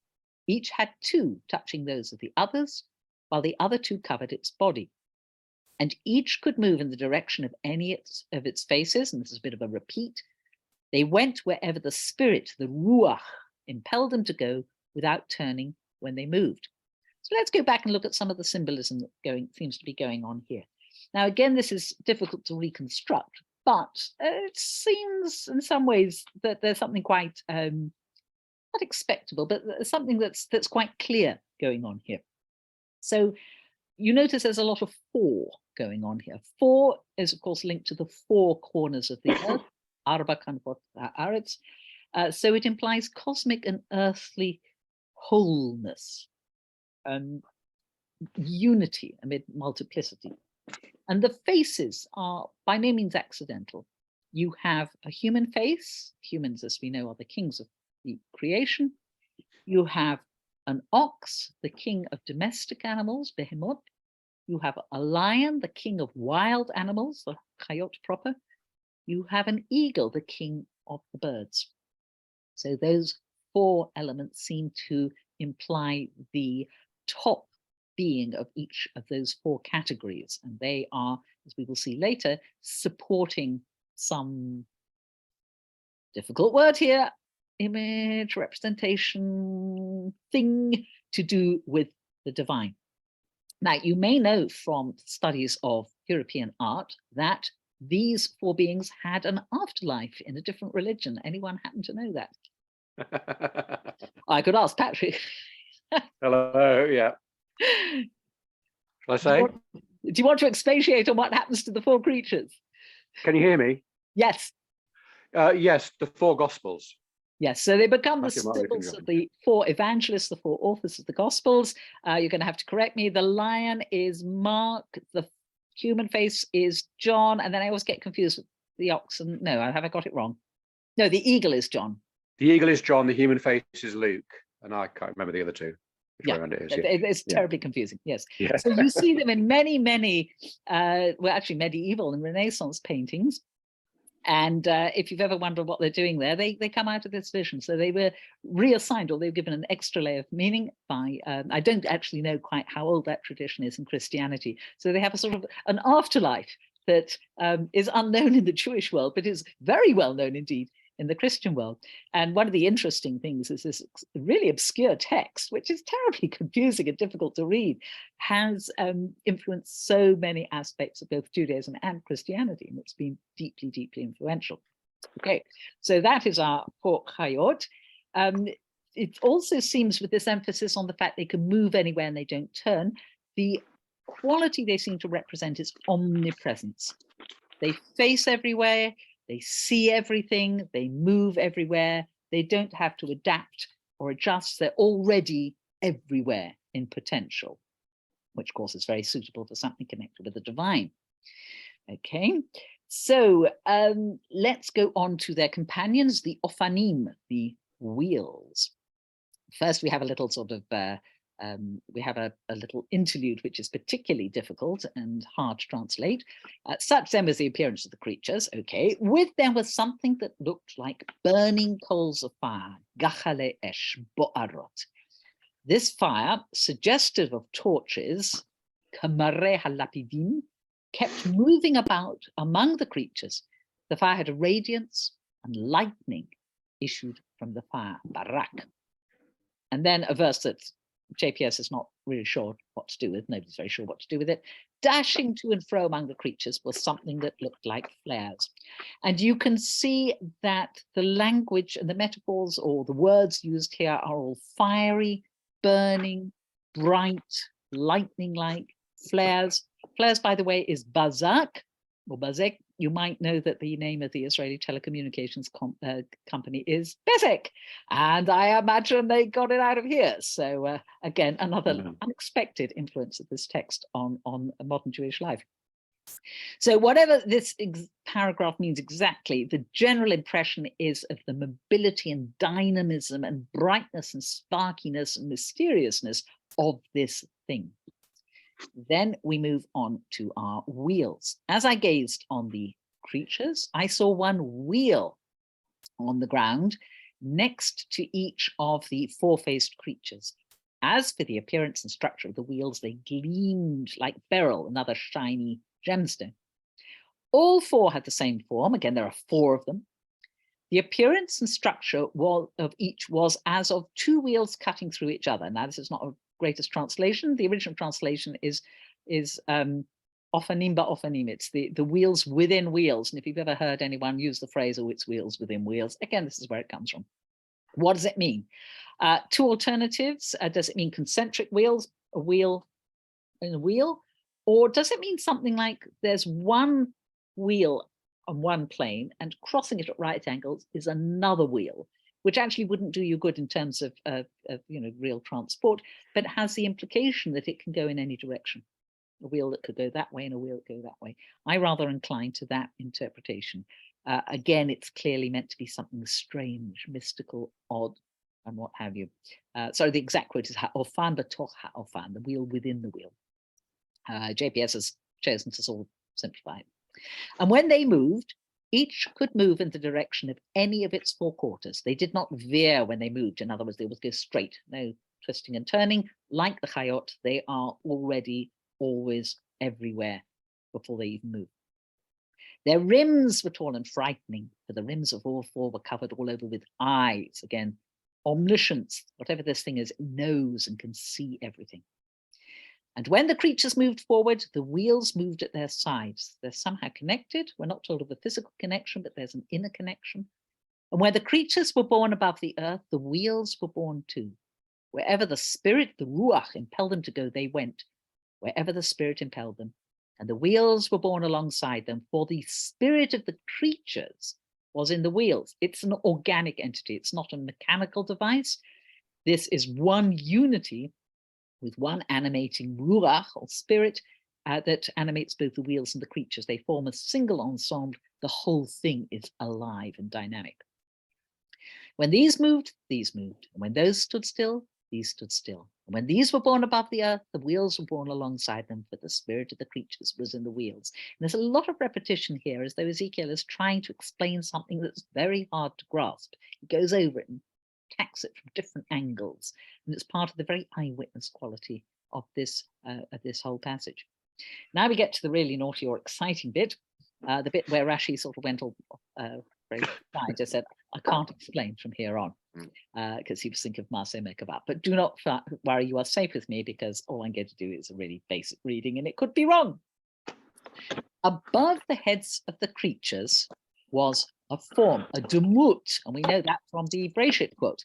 each had two touching those of the others, while the other two covered its body. And each could move in the direction of any of its faces, and this is a bit of a repeat. They went wherever the spirit, the ruach, impelled them to go without turning when they moved. So let's go back and look at some of the symbolism that seems to be going on here. Now, again, this is difficult to reconstruct, but it seems in some ways that there's something quite not expectable, but something that's quite clear going on here. So you notice there's a lot of four going on here. Four is, of course, linked to the four corners of the earth, Arba Conformity. So it implies cosmic and earthly wholeness, unity amid multiplicity. And the faces are by no means accidental. You have a human face. Humans, as we know, are the kings of the creation. You have an ox, the king of domestic animals, Behemoth. You have a lion, the king of wild animals, the Chayot proper. You have an eagle, the king of the birds. So those four elements seem to imply the top being of each of those four categories. And they are, as we will see later, supporting some difficult word here, image, representation, thing to do with the divine. Now, you may know from studies of European art that these four beings had an afterlife in a different religion. Anyone happen to know that? I could ask Patrick. Hello, yeah. Shall I say? Do you want to expatiate on what happens to the four creatures? Can you hear me? Yes. Yes, the four Gospels. Yes, so they become the Thank you, Mark. symbols of the four evangelists, the four authors of the Gospels. You're going to have to correct me. The lion is Mark, the human face is John, and then I always get confused with the ox. And no, have I got it wrong? No, the eagle is John. The eagle is John, the human face is Luke, and I can't remember the other two. Which way around it is. Yeah. It's terribly confusing, yes. Yeah. So you see them in many, well, actually medieval and Renaissance paintings. And if you've ever wondered what they're doing there, they come out of this vision. So they were reassigned, or they were given an extra layer of meaning by, I don't actually know quite how old that tradition is in Christianity. So they have a sort of an afterlife that is unknown in the Jewish world, but is very well known indeed in the Christian world. And one of the interesting things is this really obscure text, which is terribly confusing and difficult to read, has influenced so many aspects of both Judaism and Christianity, and it's been deeply, deeply influential. Okay, so that is our four Chayot. It also seems, with this emphasis on the fact they can move anywhere and they don't turn, the quality they seem to represent is omnipresence. They face everywhere, they see everything, they move everywhere, they don't have to adapt or adjust, they're already everywhere in potential, which of course is very suitable for something connected with the divine. Okay, so let's go on to their companions, the Ophanim, the wheels. First, we have a little sort of we have a little interlude which is particularly difficult and hard to translate. Such then was the appearance of the creatures. Okay, with them was something that looked like burning coals of fire, gachale esh bo'arot. This fire, suggestive of torches, kamare halapidim, kept moving about among the creatures. The fire had a radiance, and lightning issued from the fire, barak. And then a verse that JPS is not really sure what to do with, nobody's very sure what to do with it. Dashing to and fro among the creatures was something that looked like flares. And you can see that the language and the metaphors or the words used here are all fiery, burning, bright, lightning-like, flares. Flares, by the way, is bazak or bazek. You might know that the name of the Israeli telecommunications company is Bezek, and I imagine they got it out of here. So again, another unexpected influence of this text on modern Jewish life. So whatever this paragraph means exactly, the general impression is of the mobility and dynamism and brightness and sparkiness and mysteriousness of this thing. Then we move on to our wheels. As I gazed on the creatures, I saw one wheel on the ground next to each of the four-faced creatures. As for the appearance and structure of the wheels, they gleamed like beryl, another shiny gemstone. All four had the same form. Again, there are four of them. The appearance and structure of each was as of two wheels cutting through each other. Now, this is not a greatest translation. The original translation is ofanim ba-ofanim. It's the wheels within wheels. And if you've ever heard anyone use the phrase, oh, it's wheels within wheels, again, this is where it comes from. What does it mean? Two alternatives. Does it mean concentric wheels, a wheel in a wheel? Or does it mean something like there's one wheel on one plane and crossing it at right angles is another wheel, which actually wouldn't do you good in terms of real transport, but has the implication that it can go in any direction. A wheel that could go that way and a wheel that could go that way. I rather incline to that interpretation. Again, it's clearly meant to be something strange, mystical, odd, and what have you. So the exact quote is ha'ofan b'toch ha'ofan, the wheel within the wheel. JPS has chosen to sort of simplify it. And when they moved, each could move in the direction of any of its four quarters. They did not veer when they moved. In other words, they would go straight, no twisting and turning. Like the chayot, they are already always everywhere before they even move. Their rims were tall and frightening, for the rims of all four were covered all over with eyes. Again, omniscience, whatever this thing is, knows and can see everything. And when the creatures moved forward, the wheels moved at their sides. They're somehow connected. We're not told of a physical connection, but there's an inner connection. And where the creatures were born above the earth, the wheels were born too. Wherever the spirit, the ruach, impelled them to go, they went. Wherever the spirit impelled them. And the wheels were born alongside them, for the spirit of the creatures was in the wheels. It's an organic entity. It's not a mechanical device. This is one unity with one animating ruach or spirit that animates both the wheels and the creatures. They form a single ensemble. The whole thing is alive and dynamic. When these moved, these moved. And when those stood still, these stood still. And when these were born above the earth, the wheels were born alongside them, for the spirit of the creatures was in the wheels. And there's a lot of repetition here, as though Ezekiel is trying to explain something that's very hard to grasp. He goes over it and attacks it from different angles, and it's part of the very eyewitness quality of this whole passage. Now we get to the really naughty or exciting bit, the bit where Rashi sort of went all very quiet. Just said, I can't explain from here on, because he was thinking of Maaseh Merkavah. But do not worry, you are safe with me, because all I'm going to do is a really basic reading, and it could be wrong. Above the heads of the creatures was a form, a dumut, and we know that from the Breshit quote,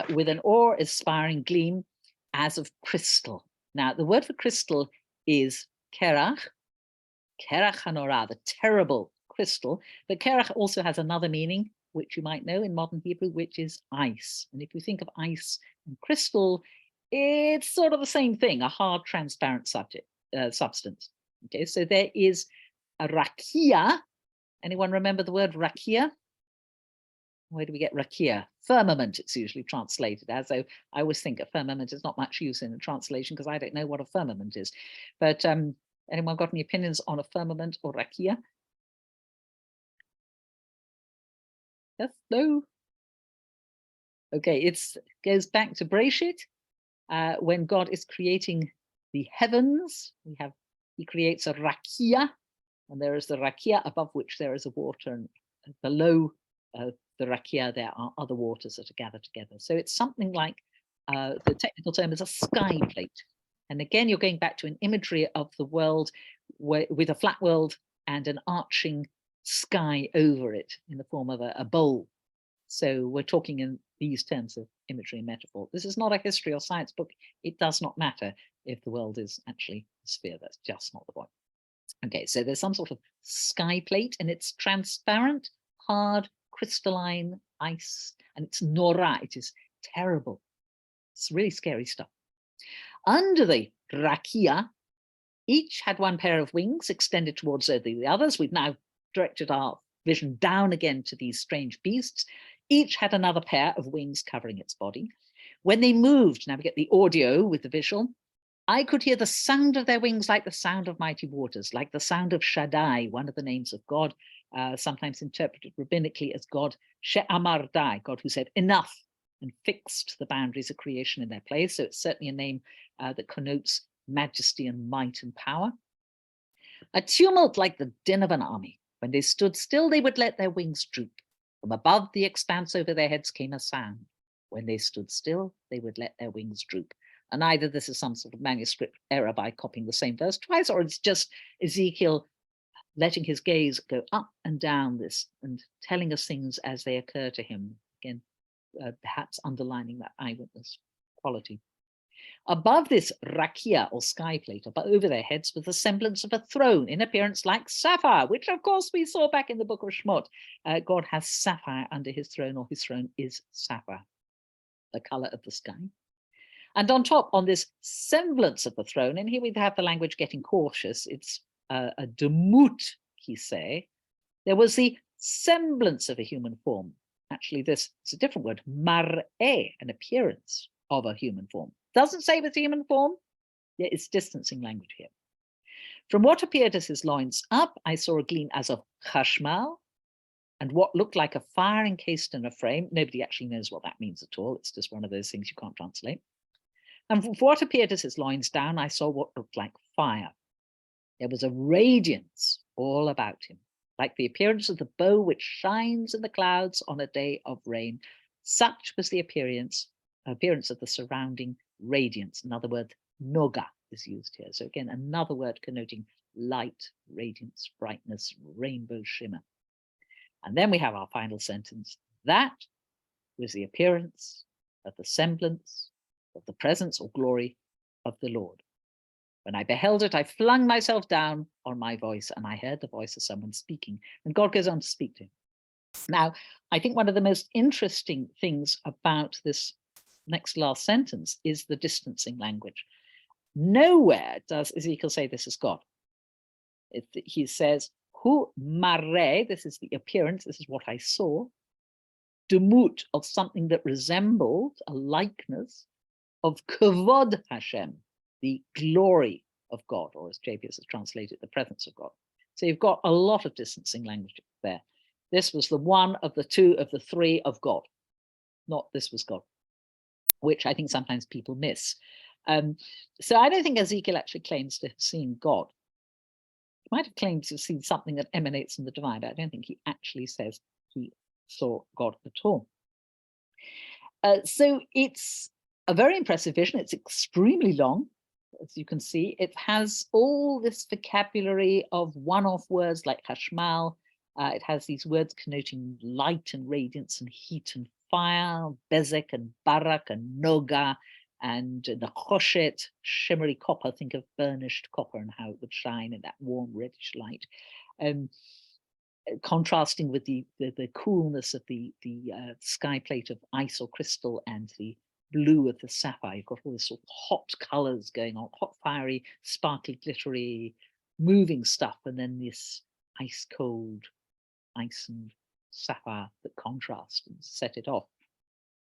with an awe-inspiring gleam as of crystal. Now, the word for crystal is kerach hanorah, the terrible crystal, but kerach also has another meaning, which you might know in modern Hebrew, which is ice. And if you think of ice and crystal, it's sort of the same thing, a hard, transparent substance. Okay, so there is a rakia. Anyone remember the word rakia? Where do we get rakia? Firmament, it's usually translated as, though I always think a firmament is not much use in a translation because I don't know what a firmament is. But anyone got any opinions on a firmament or rakia? Yes, no? Okay, it goes back to Breshit, when God is creating the heavens. We have he creates a rakia, and there is the rakia above which there is a water, and below the rakia there are other waters that are gathered together. So it's something like, the technical term is a sky plate. And again, you're going back to an imagery of the world with a flat world and an arching sky over it in the form of a bowl. So we're talking in these terms of imagery and metaphor. This is not a history or science book. It does not matter if the world is actually a sphere. That's just not the point. Okay, so there's some sort of sky plate, and it's transparent, hard, crystalline ice, and it's nora. It is terrible. It's really scary stuff. Under the rakia, each had one pair of wings extended towards the others. We've now directed our vision down again to these strange beasts. Each had another pair of wings covering its body. When they moved, now we get the audio with the visual, I could hear the sound of their wings like the sound of mighty waters, like the sound of Shaddai, one of the names of God, sometimes interpreted rabbinically as God She'amar Dai, God who said enough, and fixed the boundaries of creation in their place. So it's certainly a name that connotes majesty and might and power. A tumult like the din of an army. When they stood still, they would let their wings droop. From above the expanse over their heads came a sound. When they stood still, they would let their wings droop. And either this is some sort of manuscript error by copying the same verse twice, or it's just Ezekiel letting his gaze go up and down this and telling us things as they occur to him. Again, perhaps underlining that eyewitness quality. Above this rakia or sky plate, over their heads, was the semblance of a throne in appearance like sapphire, which of course we saw back in the book of Shemot. God has sapphire under his throne, or his throne is sapphire, the color of the sky. And on top, on this semblance of the throne, and here we have the language getting cautious, it's a demut, he say, there was the semblance of a human form. Actually, this is a different word, mar'eh, an appearance of a human form. Doesn't say with human form, yet it's distancing language here. From what appeared as his loins up, I saw a gleam as of chashmal, and what looked like a fire encased in a frame. Nobody actually knows what that means at all. It's just one of those things you can't translate. And from what appeared as his loins down, I saw what looked like fire. There was a radiance all about him, like the appearance of the bow which shines in the clouds on a day of rain. Such was the appearance of the surrounding radiance. In other words, noga is used here. So again, another word connoting light, radiance, brightness, rainbow shimmer. And then we have our final sentence. That was the appearance of the semblance of the presence or glory of the Lord. When I beheld it, I flung myself down on my voice, and I heard the voice of someone speaking. And God goes on to speak to him. Now, I think one of the most interesting things about this last sentence is the distancing language. Nowhere does Ezekiel say this is God. He says, Hu mareh, this is the appearance, this is what I saw, demut, of something that resembled a likeness of kavod Hashem, the glory of God, or as JPS has translated, the presence of God. So you've got a lot of distancing language there. This was the one of the two of the three of God, not this was God, which I think sometimes people miss. So I don't think Ezekiel actually claims to have seen God. He might have claimed to have seen something that emanates from the divine, but I don't think he actually says he saw God at all. So it's a very impressive vision. It's extremely long, as you can see. It has all this vocabulary of one-off words like hashmal. It has these words connoting light and radiance and heat and fire, bezek and barak and noga, and the choshet, shimmery copper. Think of burnished copper and how it would shine in that warm reddish light. Contrasting with the coolness of the sky plate of ice or crystal and the blue of the sapphire. You've got all this sort of hot colors going on, hot, fiery, sparkly, glittery, moving stuff, and then this ice cold ice and sapphire that contrast and set it off.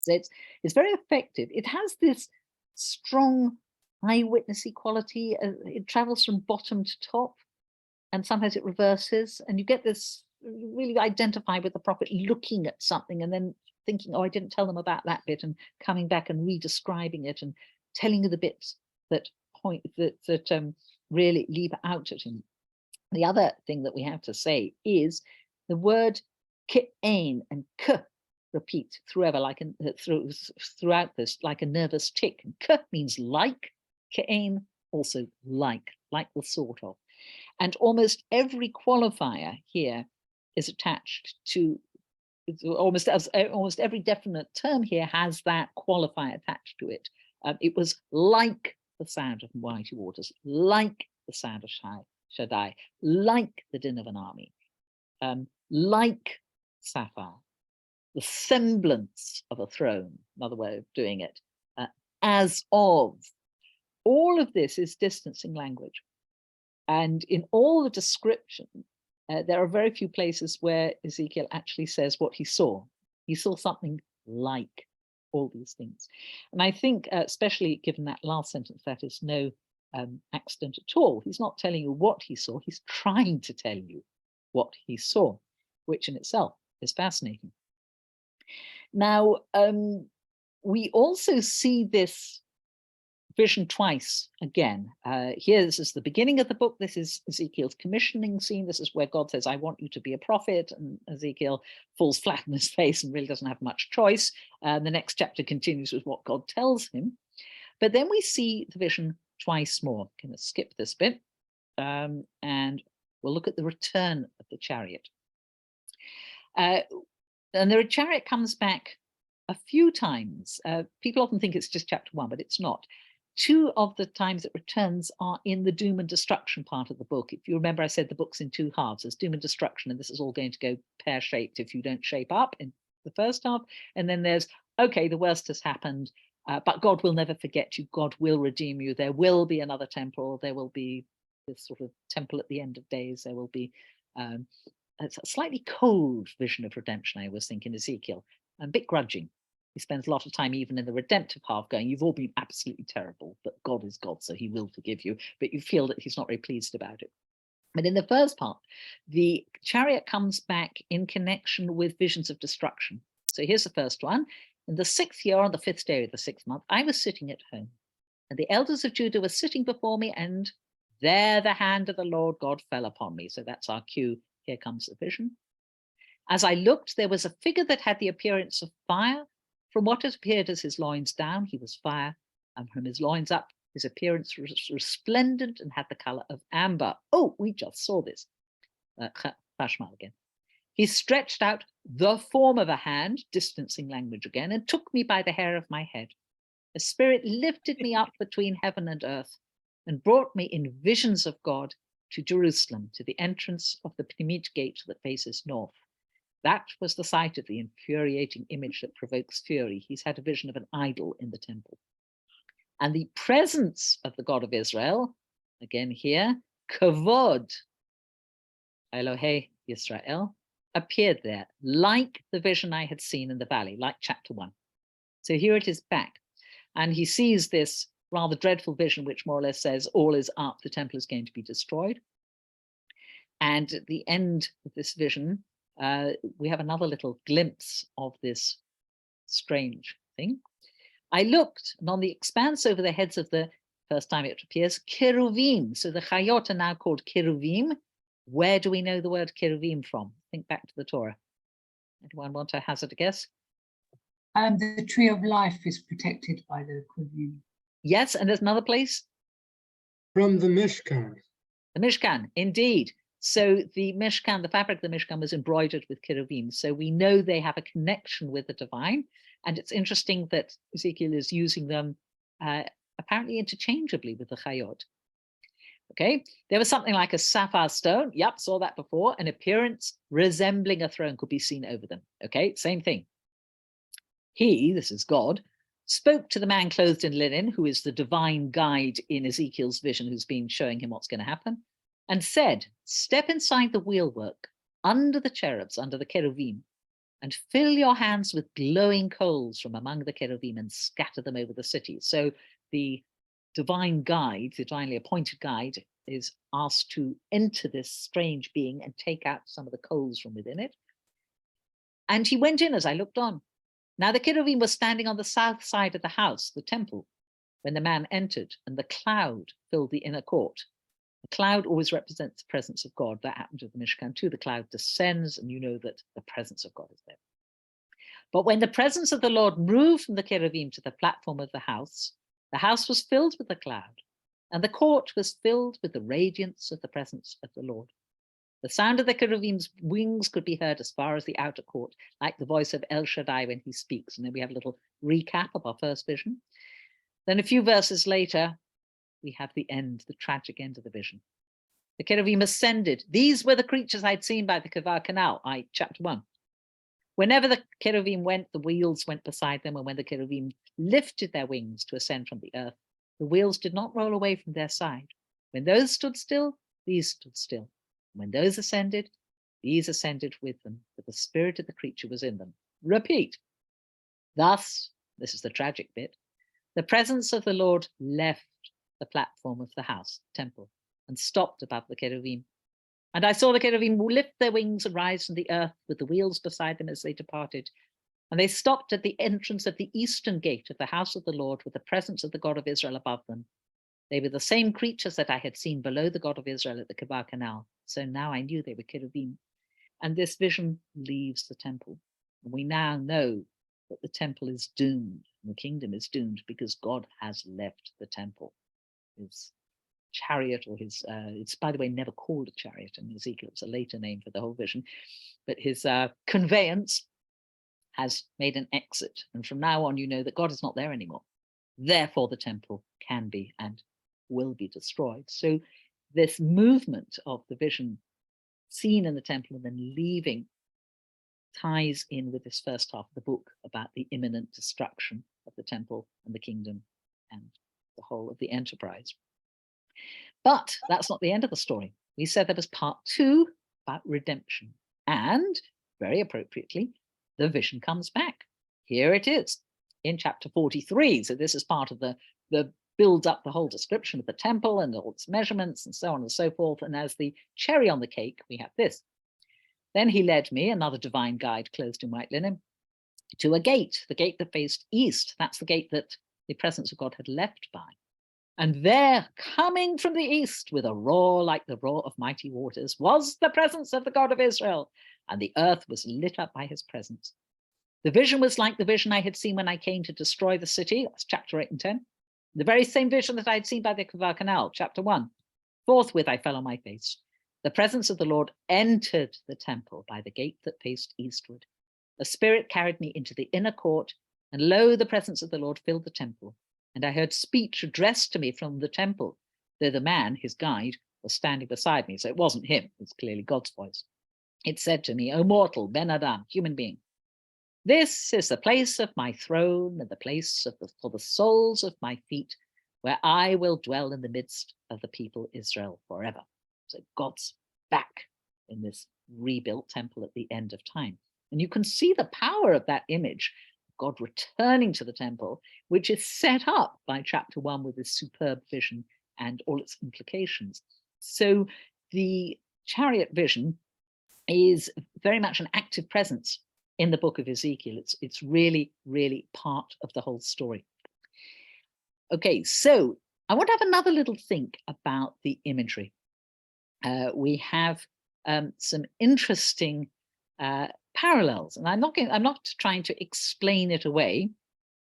So it's very effective. It has this strong eyewitnessy quality. It travels from bottom to top, and sometimes it reverses, and you get this really identify with the prophet looking at something and then thinking, oh, I didn't tell them about that bit, and coming back and re-describing it and telling you the bits that really leap out at him. The other thing that we have to say is the word ke'ain and k repeat throughout this like a nervous tick. And k means like, ke'ain also like the sort of. And almost every qualifier here is attached to, almost every definite term here has that qualifier attached to it. It was like the sound of mighty waters, like the sound of Shaddai, like the din of an army, like sapphire, the semblance of a throne, another way of doing it, as of. All of this is distancing language. And in all the description, there are very few places where Ezekiel actually says what he saw. He saw something like all these things. And I think, especially given that last sentence, that is no accident at all. He's not telling you what he saw, he's trying to tell you what he saw, which in itself is fascinating. Now, we also see this vision twice again. Here, this is the beginning of the book. This is Ezekiel's commissioning scene. This is where God says, I want you to be a prophet. And Ezekiel falls flat on his face and really doesn't have much choice. The next chapter continues with what God tells him. But then we see the vision twice more. I'm going to skip this bit and we'll look at the return of the chariot. And the chariot comes back a few times. People often think it's just chapter 1, but it's not. 2 of the times it returns are in the doom and destruction part of the book. If you remember, I said the book's in 2 halves. There's doom and destruction, and this is all going to go pear-shaped if you don't shape up in the first half. And then there's, okay, the worst has happened, but God will never forget you. God will redeem you. There will be another temple. There will be this sort of temple at the end of days. There will be a slightly cold vision of redemption, I always think, in Ezekiel, and a bit grudging. He spends a lot of time even in the redemptive half going, you've all been absolutely terrible, but God is God, so he will forgive you. But you feel that he's not very pleased about it. But in the first part, the chariot comes back in connection with visions of destruction. So here's the first one. In the 6th year, on the 5th day of the 6th month, I was sitting at home, and the elders of Judah were sitting before me, and there the hand of the Lord God fell upon me. So that's our cue. Here comes the vision. As I looked, there was a figure that had the appearance of fire. From what it appeared as his loins down, he was fire, and from his loins up, his appearance was resplendent and had the color of amber. Oh, we just saw this. Chashmal again. He stretched out the form of a hand, distancing language again, and took me by the hair of my head. The Spirit lifted me up between heaven and earth and brought me in visions of God to Jerusalem, to the entrance of the Pnimit gate that faces north. That was the sight of the infuriating image that provokes fury. He's had a vision of an idol in the temple. And the presence of the God of Israel, again here, Kavod, Elohei Yisrael, appeared there, like the vision I had seen in the valley, like chapter 1. So here it is back. And he sees this rather dreadful vision, which more or less says, all is up, the temple is going to be destroyed. And at the end of this vision, we have another little glimpse of this strange thing. I looked, and on the expanse over the heads of the first time it appears, cheruvim. So the chayot are now called cheruvim. Where do we know the word cheruvim from? Think back to the Torah. Anyone want to hazard a guess? The tree of life is protected by the cheruvim. Yes, and there's another place. From the Mishkan. The Mishkan, indeed. So the Mishkan, the fabric of the Mishkan was embroidered with cherubim. So we know they have a connection with the divine. And it's interesting that Ezekiel is using them apparently interchangeably with the chayot. Okay, there was something like a sapphire stone. Yep, saw that before. An appearance resembling a throne could be seen over them. Okay, same thing. He, this is God, spoke to the man clothed in linen, who is the divine guide in Ezekiel's vision, who's been showing him what's going to happen, and said, step inside the wheelwork, under the cherubs, under the cherubim, and fill your hands with glowing coals from among the cherubim and scatter them over the city. So the divine guide, the divinely appointed guide, is asked to enter this strange being and take out some of the coals from within it. And he went in as I looked on. Now the cherubim were standing on the south side of the house, the temple, when the man entered, and the cloud filled the inner court. The cloud always represents the presence of God. That happened with the Mishkan too. The cloud descends, and you know that the presence of God is there. But when the presence of the Lord moved from the cherubim to the platform of the house was filled with the cloud, and the court was filled with the radiance of the presence of the Lord. The sound of the cherubim's wings could be heard as far as the outer court, like the voice of El Shaddai when he speaks. And then we have a little recap of our first vision. Then a few verses later, we have the end, the tragic end of the vision. The cherubim ascended. These were the creatures I'd seen by the Kavar Canal, chapter 1. Whenever the cherubim went, the wheels went beside them, and when the cherubim lifted their wings to ascend from the earth, the wheels did not roll away from their side. When those stood still, these stood still. When those ascended, these ascended with them, for the spirit of the creature was in them. Repeat. Thus, this is the tragic bit, the presence of the Lord left the platform of the house, temple, and stopped above the cherubim. And I saw the cherubim lift their wings and rise from the earth with the wheels beside them as they departed. And they stopped at the entrance of the eastern gate of the house of the Lord with the presence of the God of Israel above them. They were the same creatures that I had seen below the God of Israel at the Kabar Canal. So now I knew they were cherubim. And this vision leaves the temple. And we now know that the temple is doomed, and the kingdom is doomed because God has left the temple. His chariot, or his, it's by the way never called a chariot in Ezekiel, it's a later name for the whole vision, but his conveyance has made an exit. And from now on, you know that God is not there anymore. Therefore, the temple can be and will be destroyed. So this movement of the vision seen in the temple and then leaving ties in with this first half of the book about the imminent destruction of the temple and the kingdom and the whole of the enterprise. But that's not the end of the story. We said there was part 2 about redemption, and very appropriately, the vision comes back. Here it is in chapter 43. So this is part of the build up, the whole description of the temple and all its measurements and so on and so forth. And as the cherry on the cake, we have this. Then he led me, another divine guide clothed in white linen, to a gate, the gate that faced east. That's the gate that the presence of God had left by. And there, coming from the east with a roar like the roar of mighty waters, was the presence of the God of Israel, and the earth was lit up by his presence. The vision was like the vision I had seen when I came to destroy the city. That's chapter 8 and 10. The very same vision that I had seen by the Kavar Canal, chapter 1. Forthwith I fell on my face. The presence of the Lord entered the temple by the gate that faced eastward. A spirit carried me into the inner court, and lo, the presence of the Lord filled the temple. And I heard speech addressed to me from the temple, though the man, his guide, was standing beside me. So it wasn't him, it's clearly God's voice. It said to me, O mortal, Ben Adam, human being, this is the place of my throne and the place of for the soles of my feet, where I will dwell in the midst of the people Israel forever. So God's back in this rebuilt temple at the end of time. And you can see the power of that image, God returning to the temple, which is set up by chapter 1 with this superb vision and all its implications. So the chariot vision is very much an active presence in the book of Ezekiel. It's really, really part of the whole story. Okay, so I want to have another little think about the imagery. We have some interesting parallels, and I'm not trying to explain it away.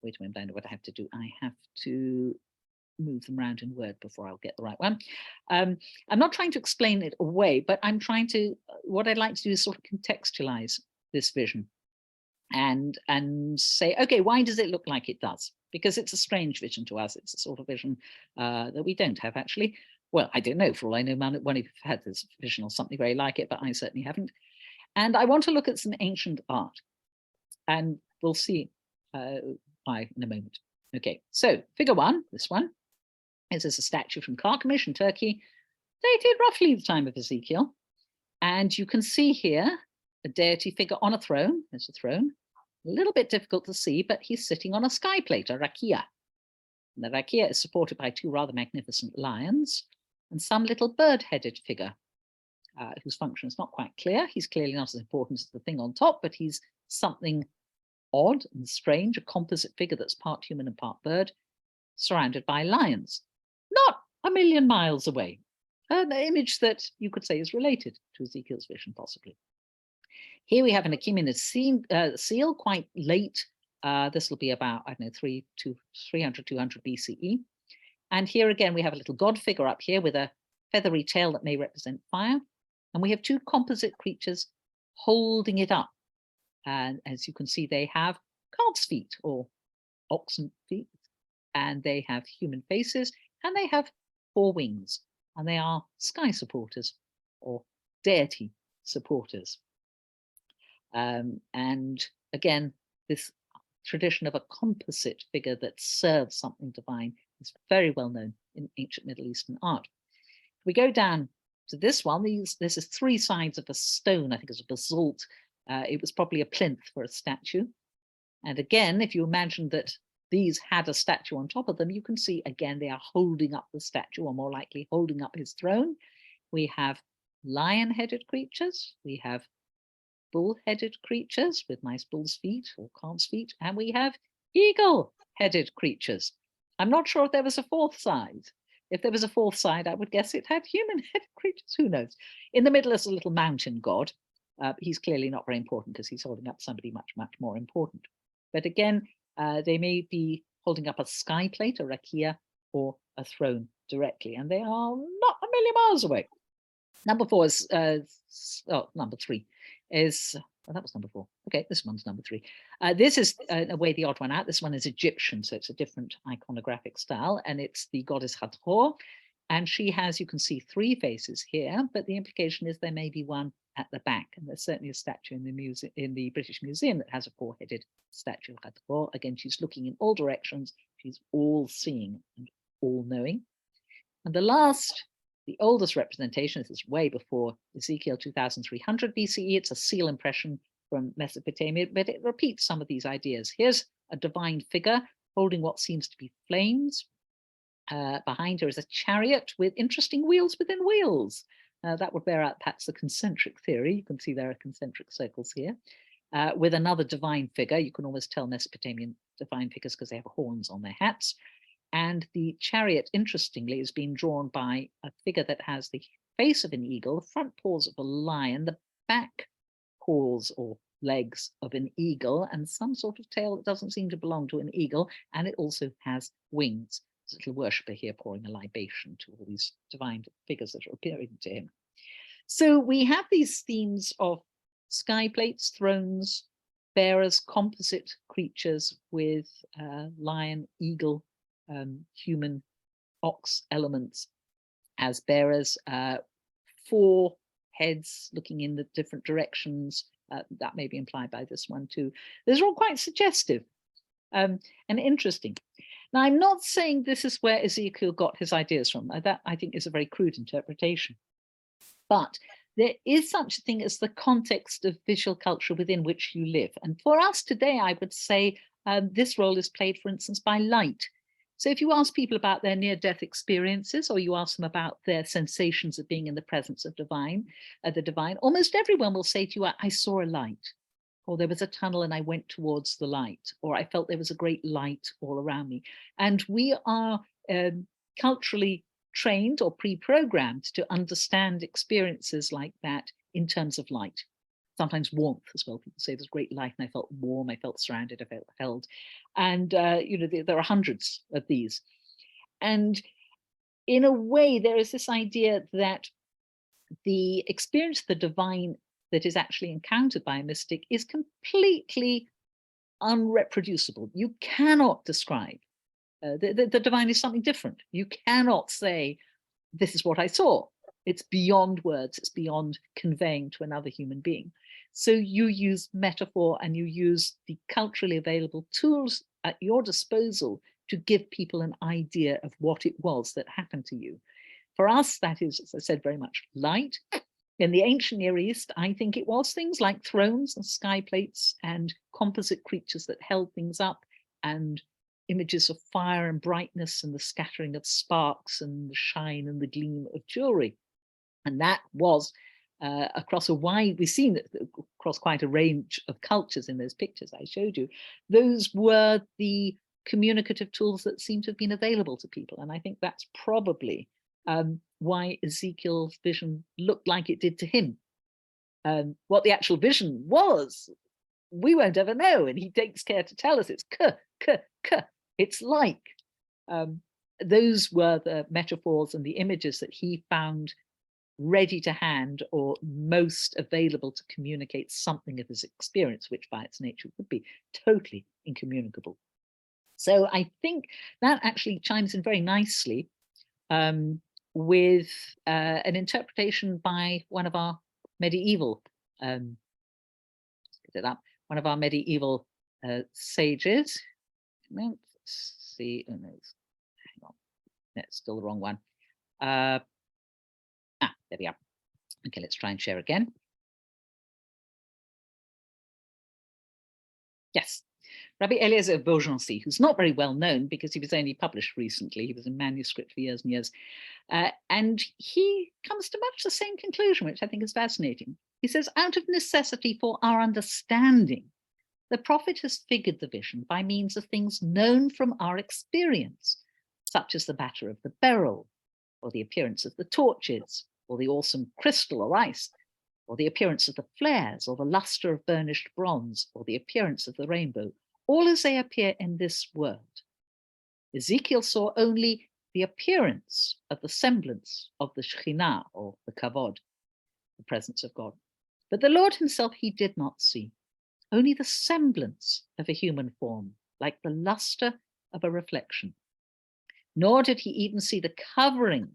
Wait a minute, I know what I have to do. I have to move them around in Word before I'll get the right one. I'm not trying to explain it away, but I'm trying to, what I'd like to do is sort of contextualize this vision and say, okay, why does it look like it does? Because it's a strange vision to us. It's a sort of vision that we don't have actually. Well, I don't know, for all I know, one of you had this vision or something very like it, but I certainly haven't. And I want to look at some ancient art, and we'll see why in a moment. Okay, so figure 1, this one, is a statue from Carchemish in Turkey, dated roughly the time of Ezekiel. And you can see here a deity figure on a throne. There's a throne, a little bit difficult to see, but he's sitting on a sky plate, a rakia. And the rakia is supported by 2 rather magnificent lions and some little bird-headed figure whose function is not quite clear. He's clearly not as important as the thing on top, but he's something odd and strange, a composite figure that's part human and part bird, surrounded by lions, not a million miles away. an image that you could say is related to Ezekiel's vision, possibly. Here we have an Achaemenid seal, quite late. This will be about, I don't know, 300, 200 BCE. And here again, we have a little god figure up here with a feathery tail that may represent fire. And we have two composite creatures holding it up. And as you can see, they have calf's feet or oxen feet, and they have human faces, and they have 4 wings, and they are sky supporters or deity supporters. And again, this tradition of a composite figure that serves something divine is very well known in ancient Middle Eastern art. If we go down to this one, this is 3 sides of a stone. I think it's a basalt. It was probably a plinth for a statue. And again, if you imagine that these had a statue on top of them, you can see again they are holding up the statue, or more likely holding up his throne. We have lion-headed creatures, we have bull-headed creatures with nice bull's feet or calf's feet, and we have eagle-headed creatures. I'm not sure if there was a 4th side. If there was a 4th side, I would guess it had human-headed creatures, who knows? In the middle is a little mountain god. He's clearly not very important because he's holding up somebody much, much more important. But again, they may be holding up a sky plate, a rakia, or a throne directly, and they are not a million miles away. Number 4 is, number 3 is, well, that was number 4. Okay, this one's number 3. This is, in a way, the odd one out. This one is Egyptian, so it's a different iconographic style, and it's the goddess Hathor. And she has, you can see 3 faces here, but the implication is there may be one at the back. And there's certainly a statue in the museum, in the British Museum, that has a 4-headed statue of Hathor. Again, she's looking in all directions. She's all-seeing and all-knowing. And the oldest representation, this is way before Ezekiel, 2300 BCE. It's a seal impression from Mesopotamia, but it repeats some of these ideas. Here's a divine figure holding what seems to be flames. Behind her is a chariot with interesting wheels within wheels. That would bear out perhaps the concentric theory. You can see there are concentric circles here. With another divine figure. You can almost tell Mesopotamian divine figures because they have horns on their hats. And the chariot, interestingly, is being drawn by a figure that has the face of an eagle, the front paws of a lion, the back paws or legs of an eagle, and some sort of tail that doesn't seem to belong to an eagle, and it also has wings. There's a little worshipper here pouring a libation to all these divine figures that are appearing to him. So we have these themes of sky plates, thrones, bearers, composite creatures with lion, eagle, human, ox elements as bearers, 4 heads looking in the different directions. That may be implied by this one too. These are all quite suggestive and interesting. Now, I'm not saying this is where Ezekiel got his ideas from. That, I think, is a very crude interpretation. But there is such a thing as the context of visual culture within which you live. And for us today, I would say this role is played, for instance, by light. So if you ask people about their near-death experiences, or you ask them about their sensations of being in the presence of the divine, almost everyone will say to you, I saw a light, or there was a tunnel and I went towards the light, or I felt there was a great light all around me. And we are culturally trained or pre-programmed to understand experiences like that in terms of light. Sometimes warmth as well. People say there's great light and I felt warm, I felt surrounded, I felt held. And, you know, there are hundreds of these. And in a way, there is this idea that the experience of the divine that is actually encountered by a mystic is completely unreproducible. You cannot describe. The divine is something different. You cannot say, this is what I saw. It's beyond words. It's beyond conveying to another human being. So you use metaphor and you use the culturally available tools at your disposal to give people an idea of what it was that happened to you. For us, that is, as I said, very much light. In the ancient Near East, I think it was things like thrones and sky plates and composite creatures that held things up, and images of fire and brightness and the scattering of sparks and the shine and the gleam of jewelry. And that was across a wide, we've seen it across quite a range of cultures in those pictures I showed you. Those were the communicative tools that seem to have been available to people. And I think that's probably why Ezekiel's vision looked like it did to him. What the actual vision was, we won't ever know, and he takes care to tell us it's it's like. Those were the metaphors and the images that he found ready to hand or most available to communicate something of his experience, which by its nature would be totally incommunicable. So I think that actually chimes in very nicely with an interpretation by one of our medieval, one of our medieval sages. Let's see, oh no, hang on, that's still the wrong one. There we are. Okay, let's try and share again. Yes, Rabbi Eliezer of Beaugency, who's not very well known because he was only published recently. He was in manuscript for years and years. And he comes to much the same conclusion, which I think is fascinating. He says, out of necessity for our understanding, the prophet has figured the vision by means of things known from our experience, such as the batter of the beryl, or the appearance of the torches, or the awesome crystal or ice, or the appearance of the flares, or the luster of burnished bronze, or the appearance of the rainbow, all as they appear in this world. Ezekiel saw only the appearance of the semblance of the Shekhinah, or the Kavod, the presence of God. But the Lord himself he did not see, only the semblance of a human form, like the luster of a reflection. Nor did he even see the covering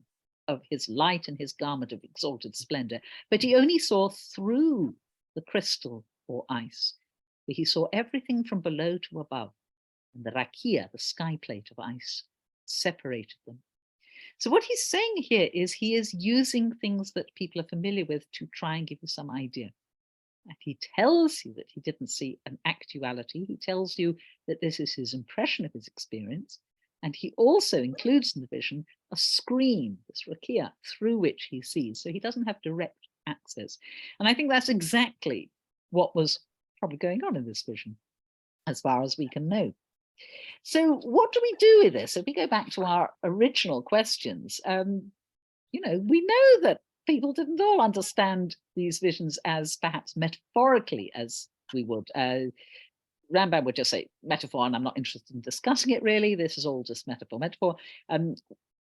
of his light and his garment of exalted splendor, but he only saw through the crystal or ice, where he saw everything from below to above, and the rakia, the sky plate of ice, separated them. So what he's saying here is he is using things that people are familiar with to try and give you some idea. And he tells you that he didn't see an actuality. He tells you that this is his impression of his experience. And he also includes in the vision a screen, this rakia, through which he sees. So he doesn't have direct access. And I think that's exactly what was probably going on in this vision, as far as we can know. So what do we do with this? If we go back to our original questions, you know, we know that people didn't all understand these visions as perhaps metaphorically as we would. Rambam would just say metaphor, and I'm not interested in discussing it really. This is all just metaphor.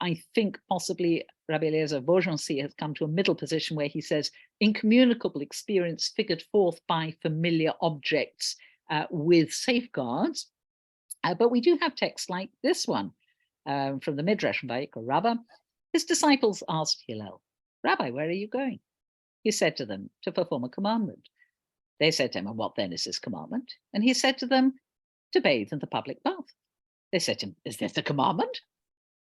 I think possibly Rabbi Eliezer of Beaugency has come to a middle position where he says incommunicable experience figured forth by familiar objects with safeguards. But we do have texts like this one from the Midrash by Rabba. His disciples asked Hillel, Rabbi, where are you going? He said to them, to perform a commandment. They said to him, and what then is this commandment? And he said to them, to bathe in the public bath. They said to him, is this a commandment?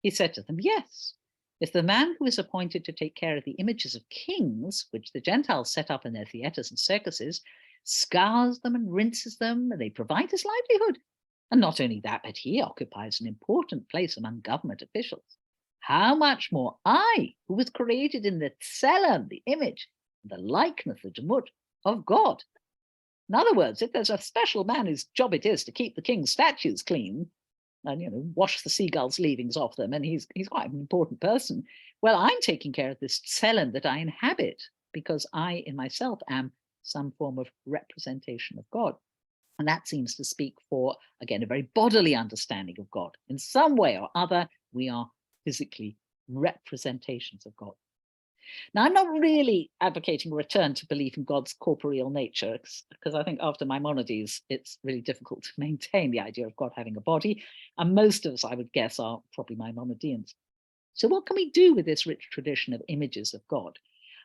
He said to them, yes. If the man who is appointed to take care of the images of kings, which the Gentiles set up in their theatres and circuses, scours them and rinses them, and they provide his livelihood. And not only that, but he occupies an important place among government officials. How much more I, who was created in the tselem, the image, the likeness, the demut of God. In other words, if there's a special man whose job it is to keep the king's statues clean, and wash the seagulls' leavings off them, and he's quite an important person, well, I'm taking care of this tselem that I inhabit, because I in myself am some form of representation of God. And that seems to speak for, again, a very bodily understanding of God. In some way or other, we are physically representations of God. Now, I'm not really advocating a return to belief in God's corporeal nature, because I think after Maimonides, it's really difficult to maintain the idea of God having a body. And most of us, I would guess, are probably Maimonideans. So what can we do with this rich tradition of images of God?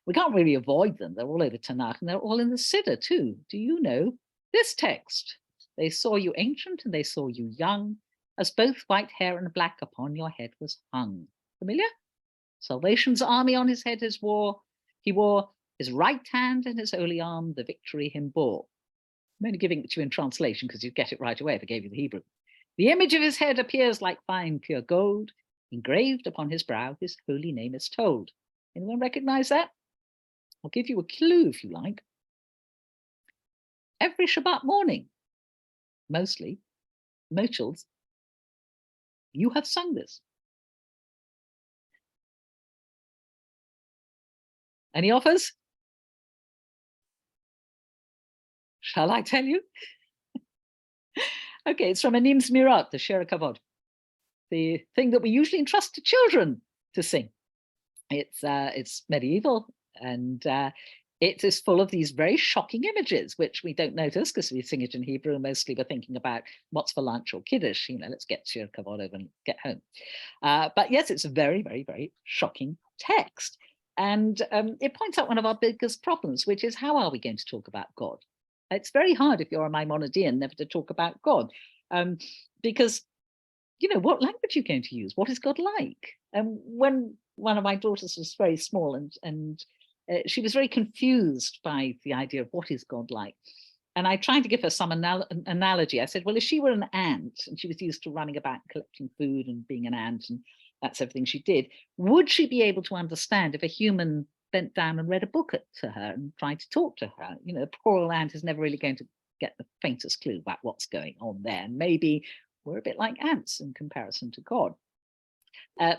We can't really avoid them. They're all over Tanakh, and they're all in the Siddur too. Do you know this text? They saw you ancient and they saw you young, as both white hair and black upon your head was hung. Familiar? Salvation's army on his head he wore his right hand and his holy arm, the victory him bore. I'm only giving it to you in translation because you'd get it right away if I gave you the Hebrew. The image of his head appears like fine pure gold, engraved upon his brow, his holy name is told. Anyone recognize that? I'll give you a clue if you like. Every Shabbat morning, mostly, Mochels, you have sung this. Any offers? Shall I tell you? Okay, it's from Anim's Mirat, the Shira Kavod, the thing that we usually entrust to children to sing. It's medieval, and it is full of these very shocking images, which we don't notice because we sing it in Hebrew. Mostly we're thinking about what's for lunch or kiddush, let's get Shira Kavod over and get home. But yes, it's a very, very, very shocking text. And it points out one of our biggest problems, which is how are we going to talk about God? It's very hard if you're a Maimonidean never to talk about God, because, what language are you going to use? What is God like? And when one of my daughters was very small and she was very confused by the idea of what is God like. And I tried to give her some analogy. I said, well, if she were an ant and she was used to running about collecting food and being an ant, and that's everything she did, would she be able to understand if a human bent down and read a book to her and tried to talk to her? The poor old ant is never really going to get the faintest clue about what's going on there. And maybe we're a bit like ants in comparison to God.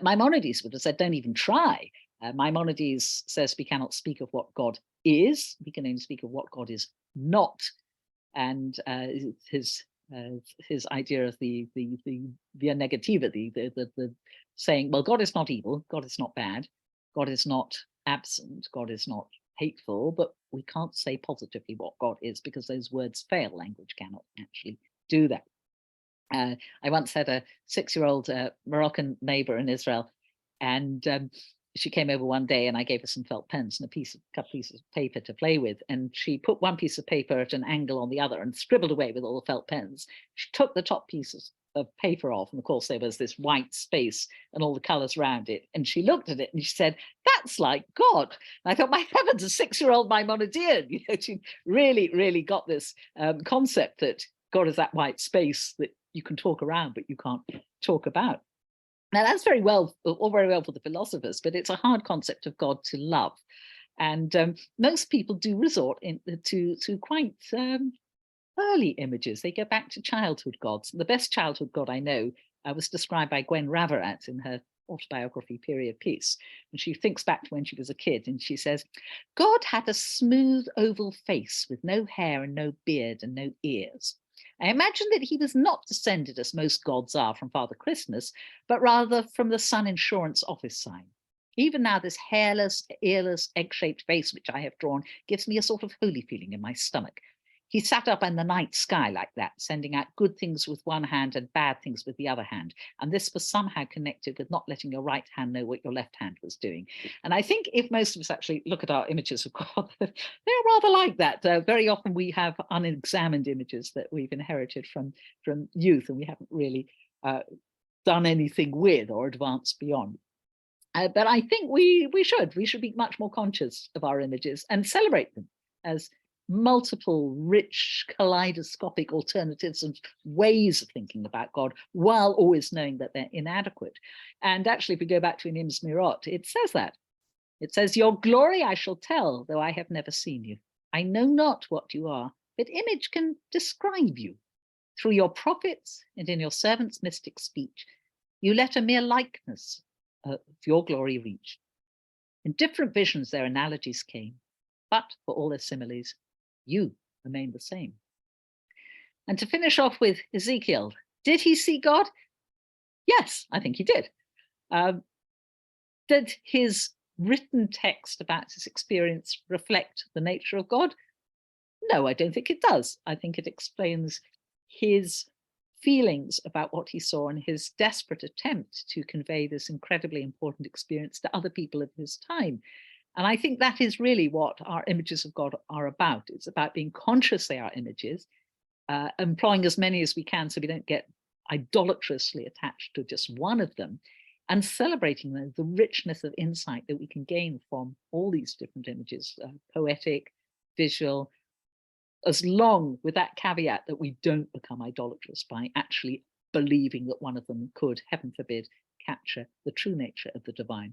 Maimonides would have said, don't even try. Maimonides says we cannot speak of what God is. We can only speak of what God is not. And his idea of the negativa, the saying, well, God is not evil, God is not bad, God is not absent, God is not hateful, but we can't say positively what God is because those words fail. Language cannot actually do that. I once had a 6-year-old Moroccan neighbor in Israel, and she came over one day and I gave her some felt pens and a couple pieces of paper to play with. And she put one piece of paper at an angle on the other and scribbled away with all the felt pens. She took the top pieces of paper off, and of course there was this white space and all the colors around it. And she looked at it and she said, that's like God. And I thought, my heavens, a 6-year-old Maimonidean, she really, really got this concept that God is that white space that you can talk around, but you can't talk about. Now that's very well for the philosophers, but it's a hard concept of God to love. And most people do resort to quite early images. They go back to childhood gods. The best childhood god I know was described by Gwen Ravarat in her autobiography, Period Piece. And she thinks back to when she was a kid and she says, God had a smooth oval face with no hair and no beard and no ears. I imagine that he was not descended, as most gods are, from Father Christmas, but rather from the Sun Insurance office sign. Even now, this hairless, earless, egg-shaped face which I have drawn gives me a sort of holy feeling in my stomach. He sat up in the night sky like that, sending out good things with one hand and bad things with the other hand. And this was somehow connected with not letting your right hand know what your left hand was doing. And I think if most of us actually look at our images of God, they're rather like that. Very often we have unexamined images that we've inherited from youth and we haven't really done anything with or advanced beyond. But I think we should be much more conscious of our images and celebrate them as multiple, rich, kaleidoscopic alternatives and ways of thinking about God, while always knowing that they're inadequate. And actually, if we go back to Anim's Mirat, it says that. It says, your glory I shall tell, though I have never seen you. I know not what you are, but image can describe you. Through your prophets and in your servants' mystic speech, you let a mere likeness of your glory reach. In different visions their analogies came, but for all their similes, you remain the same. And to finish off with Ezekiel, did he see God? Yes, I think he did. Did his written text about his experience reflect the nature of God? No, I don't think it does. I think it explains his feelings about what he saw and his desperate attempt to convey this incredibly important experience to other people of his time. And I think that is really what our images of God are about. It's about being conscious they are images, employing as many as we can so we don't get idolatrously attached to just one of them, and celebrating the richness of insight that we can gain from all these different images, poetic, visual, as long with that caveat that we don't become idolatrous by actually believing that one of them could, heaven forbid, capture the true nature of the divine.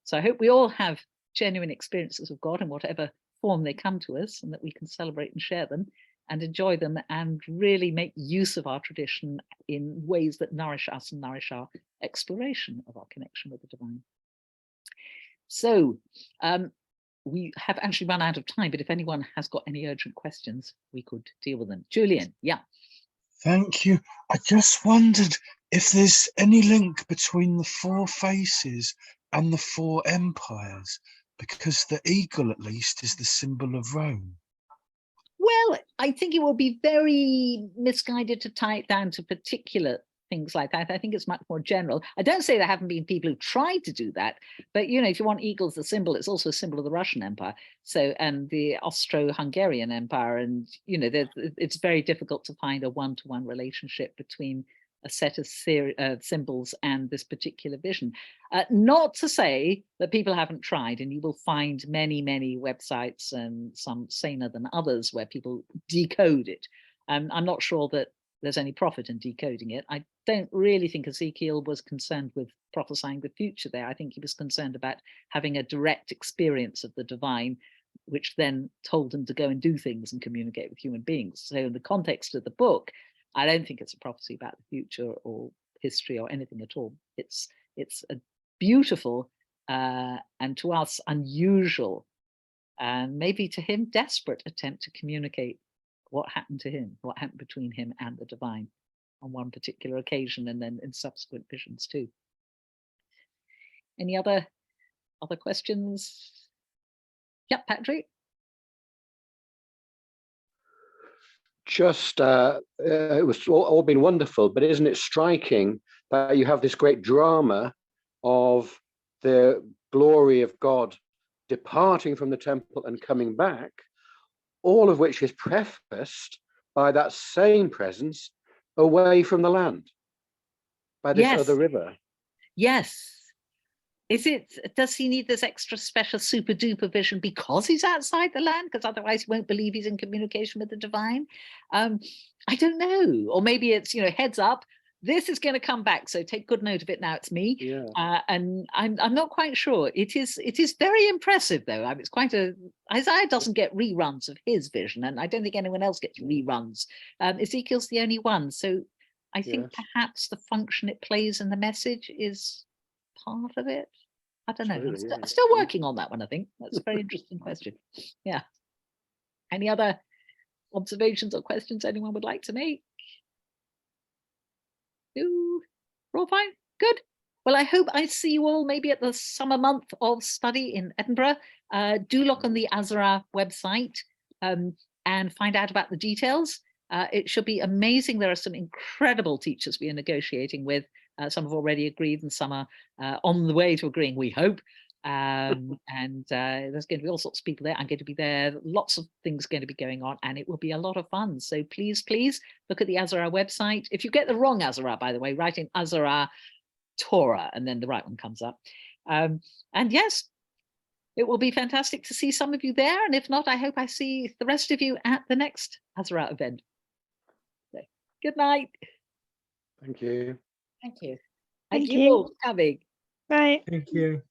So I hope we all have genuine experiences of God in whatever form they come to us, and that we can celebrate and share them and enjoy them and really make use of our tradition in ways that nourish us and nourish our exploration of our connection with the divine. So we have actually run out of time, but if anyone has got any urgent questions, we could deal with them. Julian, yeah. Thank you. I just wondered if there's any link between the four faces and the four empires, because the eagle, at least, is the symbol of Rome. Well, I think it would be very misguided to tie it down to particular things like that. I think it's much more general. I don't say there haven't been people who tried to do that, but you know, if you want eagles, the symbol, it's also a symbol of the Russian Empire. So, and the Austro-Hungarian Empire, and you know, it's very difficult to find a one-to-one relationship between a set of symbols and this particular vision. Not to say that people haven't tried, and you will find many, many websites, and some saner than others, where people decode it. I'm not sure that there's any profit in decoding it. I don't really think Ezekiel was concerned with prophesying the future there. I think he was concerned about having a direct experience of the divine, which then told him to go and do things and communicate with human beings. So in the context of the book, I don't think it's a prophecy about the future or history or anything at all. It's a beautiful and to us unusual, and maybe to him desperate attempt to communicate what happened to him, what happened between him and the divine on one particular occasion, and then in subsequent visions too. Any other questions? Yep, Patrick. Just, it was all been wonderful, but isn't it striking that you have this great drama of the glory of God departing from the temple and coming back, all of which is prefaced by that same presence away from the land, by this other river. Yes. Does he need this extra special super duper vision because he's outside the land? Because otherwise he won't believe he's in communication with the divine. I don't know. Or maybe it's, you know, heads up, this is going to come back, so take good note of it now, it's me. Yeah. And I'm not quite sure. It is very impressive though. I mean, it's quite Isaiah doesn't get reruns of his vision, and I don't think anyone else gets reruns. Ezekiel's the only one. So I think perhaps the function it plays in the message is part of it. I don't know. Absolutely, I'm still working on that one, I think. That's a very interesting question. Yeah. Any other observations or questions anyone would like to make? No? We're all fine? Good. Well, I hope I see you all maybe at the summer month of study in Edinburgh. Do look on the Azara website and find out about the details. It should be amazing. There are some incredible teachers we are negotiating with. Some have already agreed and some are on the way to agreeing, we hope. And there's going to be all sorts of people there. I'm going to be there. Lots of things going to be going on, and it will be a lot of fun. So please, please look at the Azara website. If you get the wrong Azara, by the way, write in Azara Torah, and then the right one comes up. And yes, it will be fantastic to see some of you there. And if not, I hope I see the rest of you at the next Azara event. So, good night. Thank you. Thank you. Thank Thank you you. all for coming. Bye. Thank you.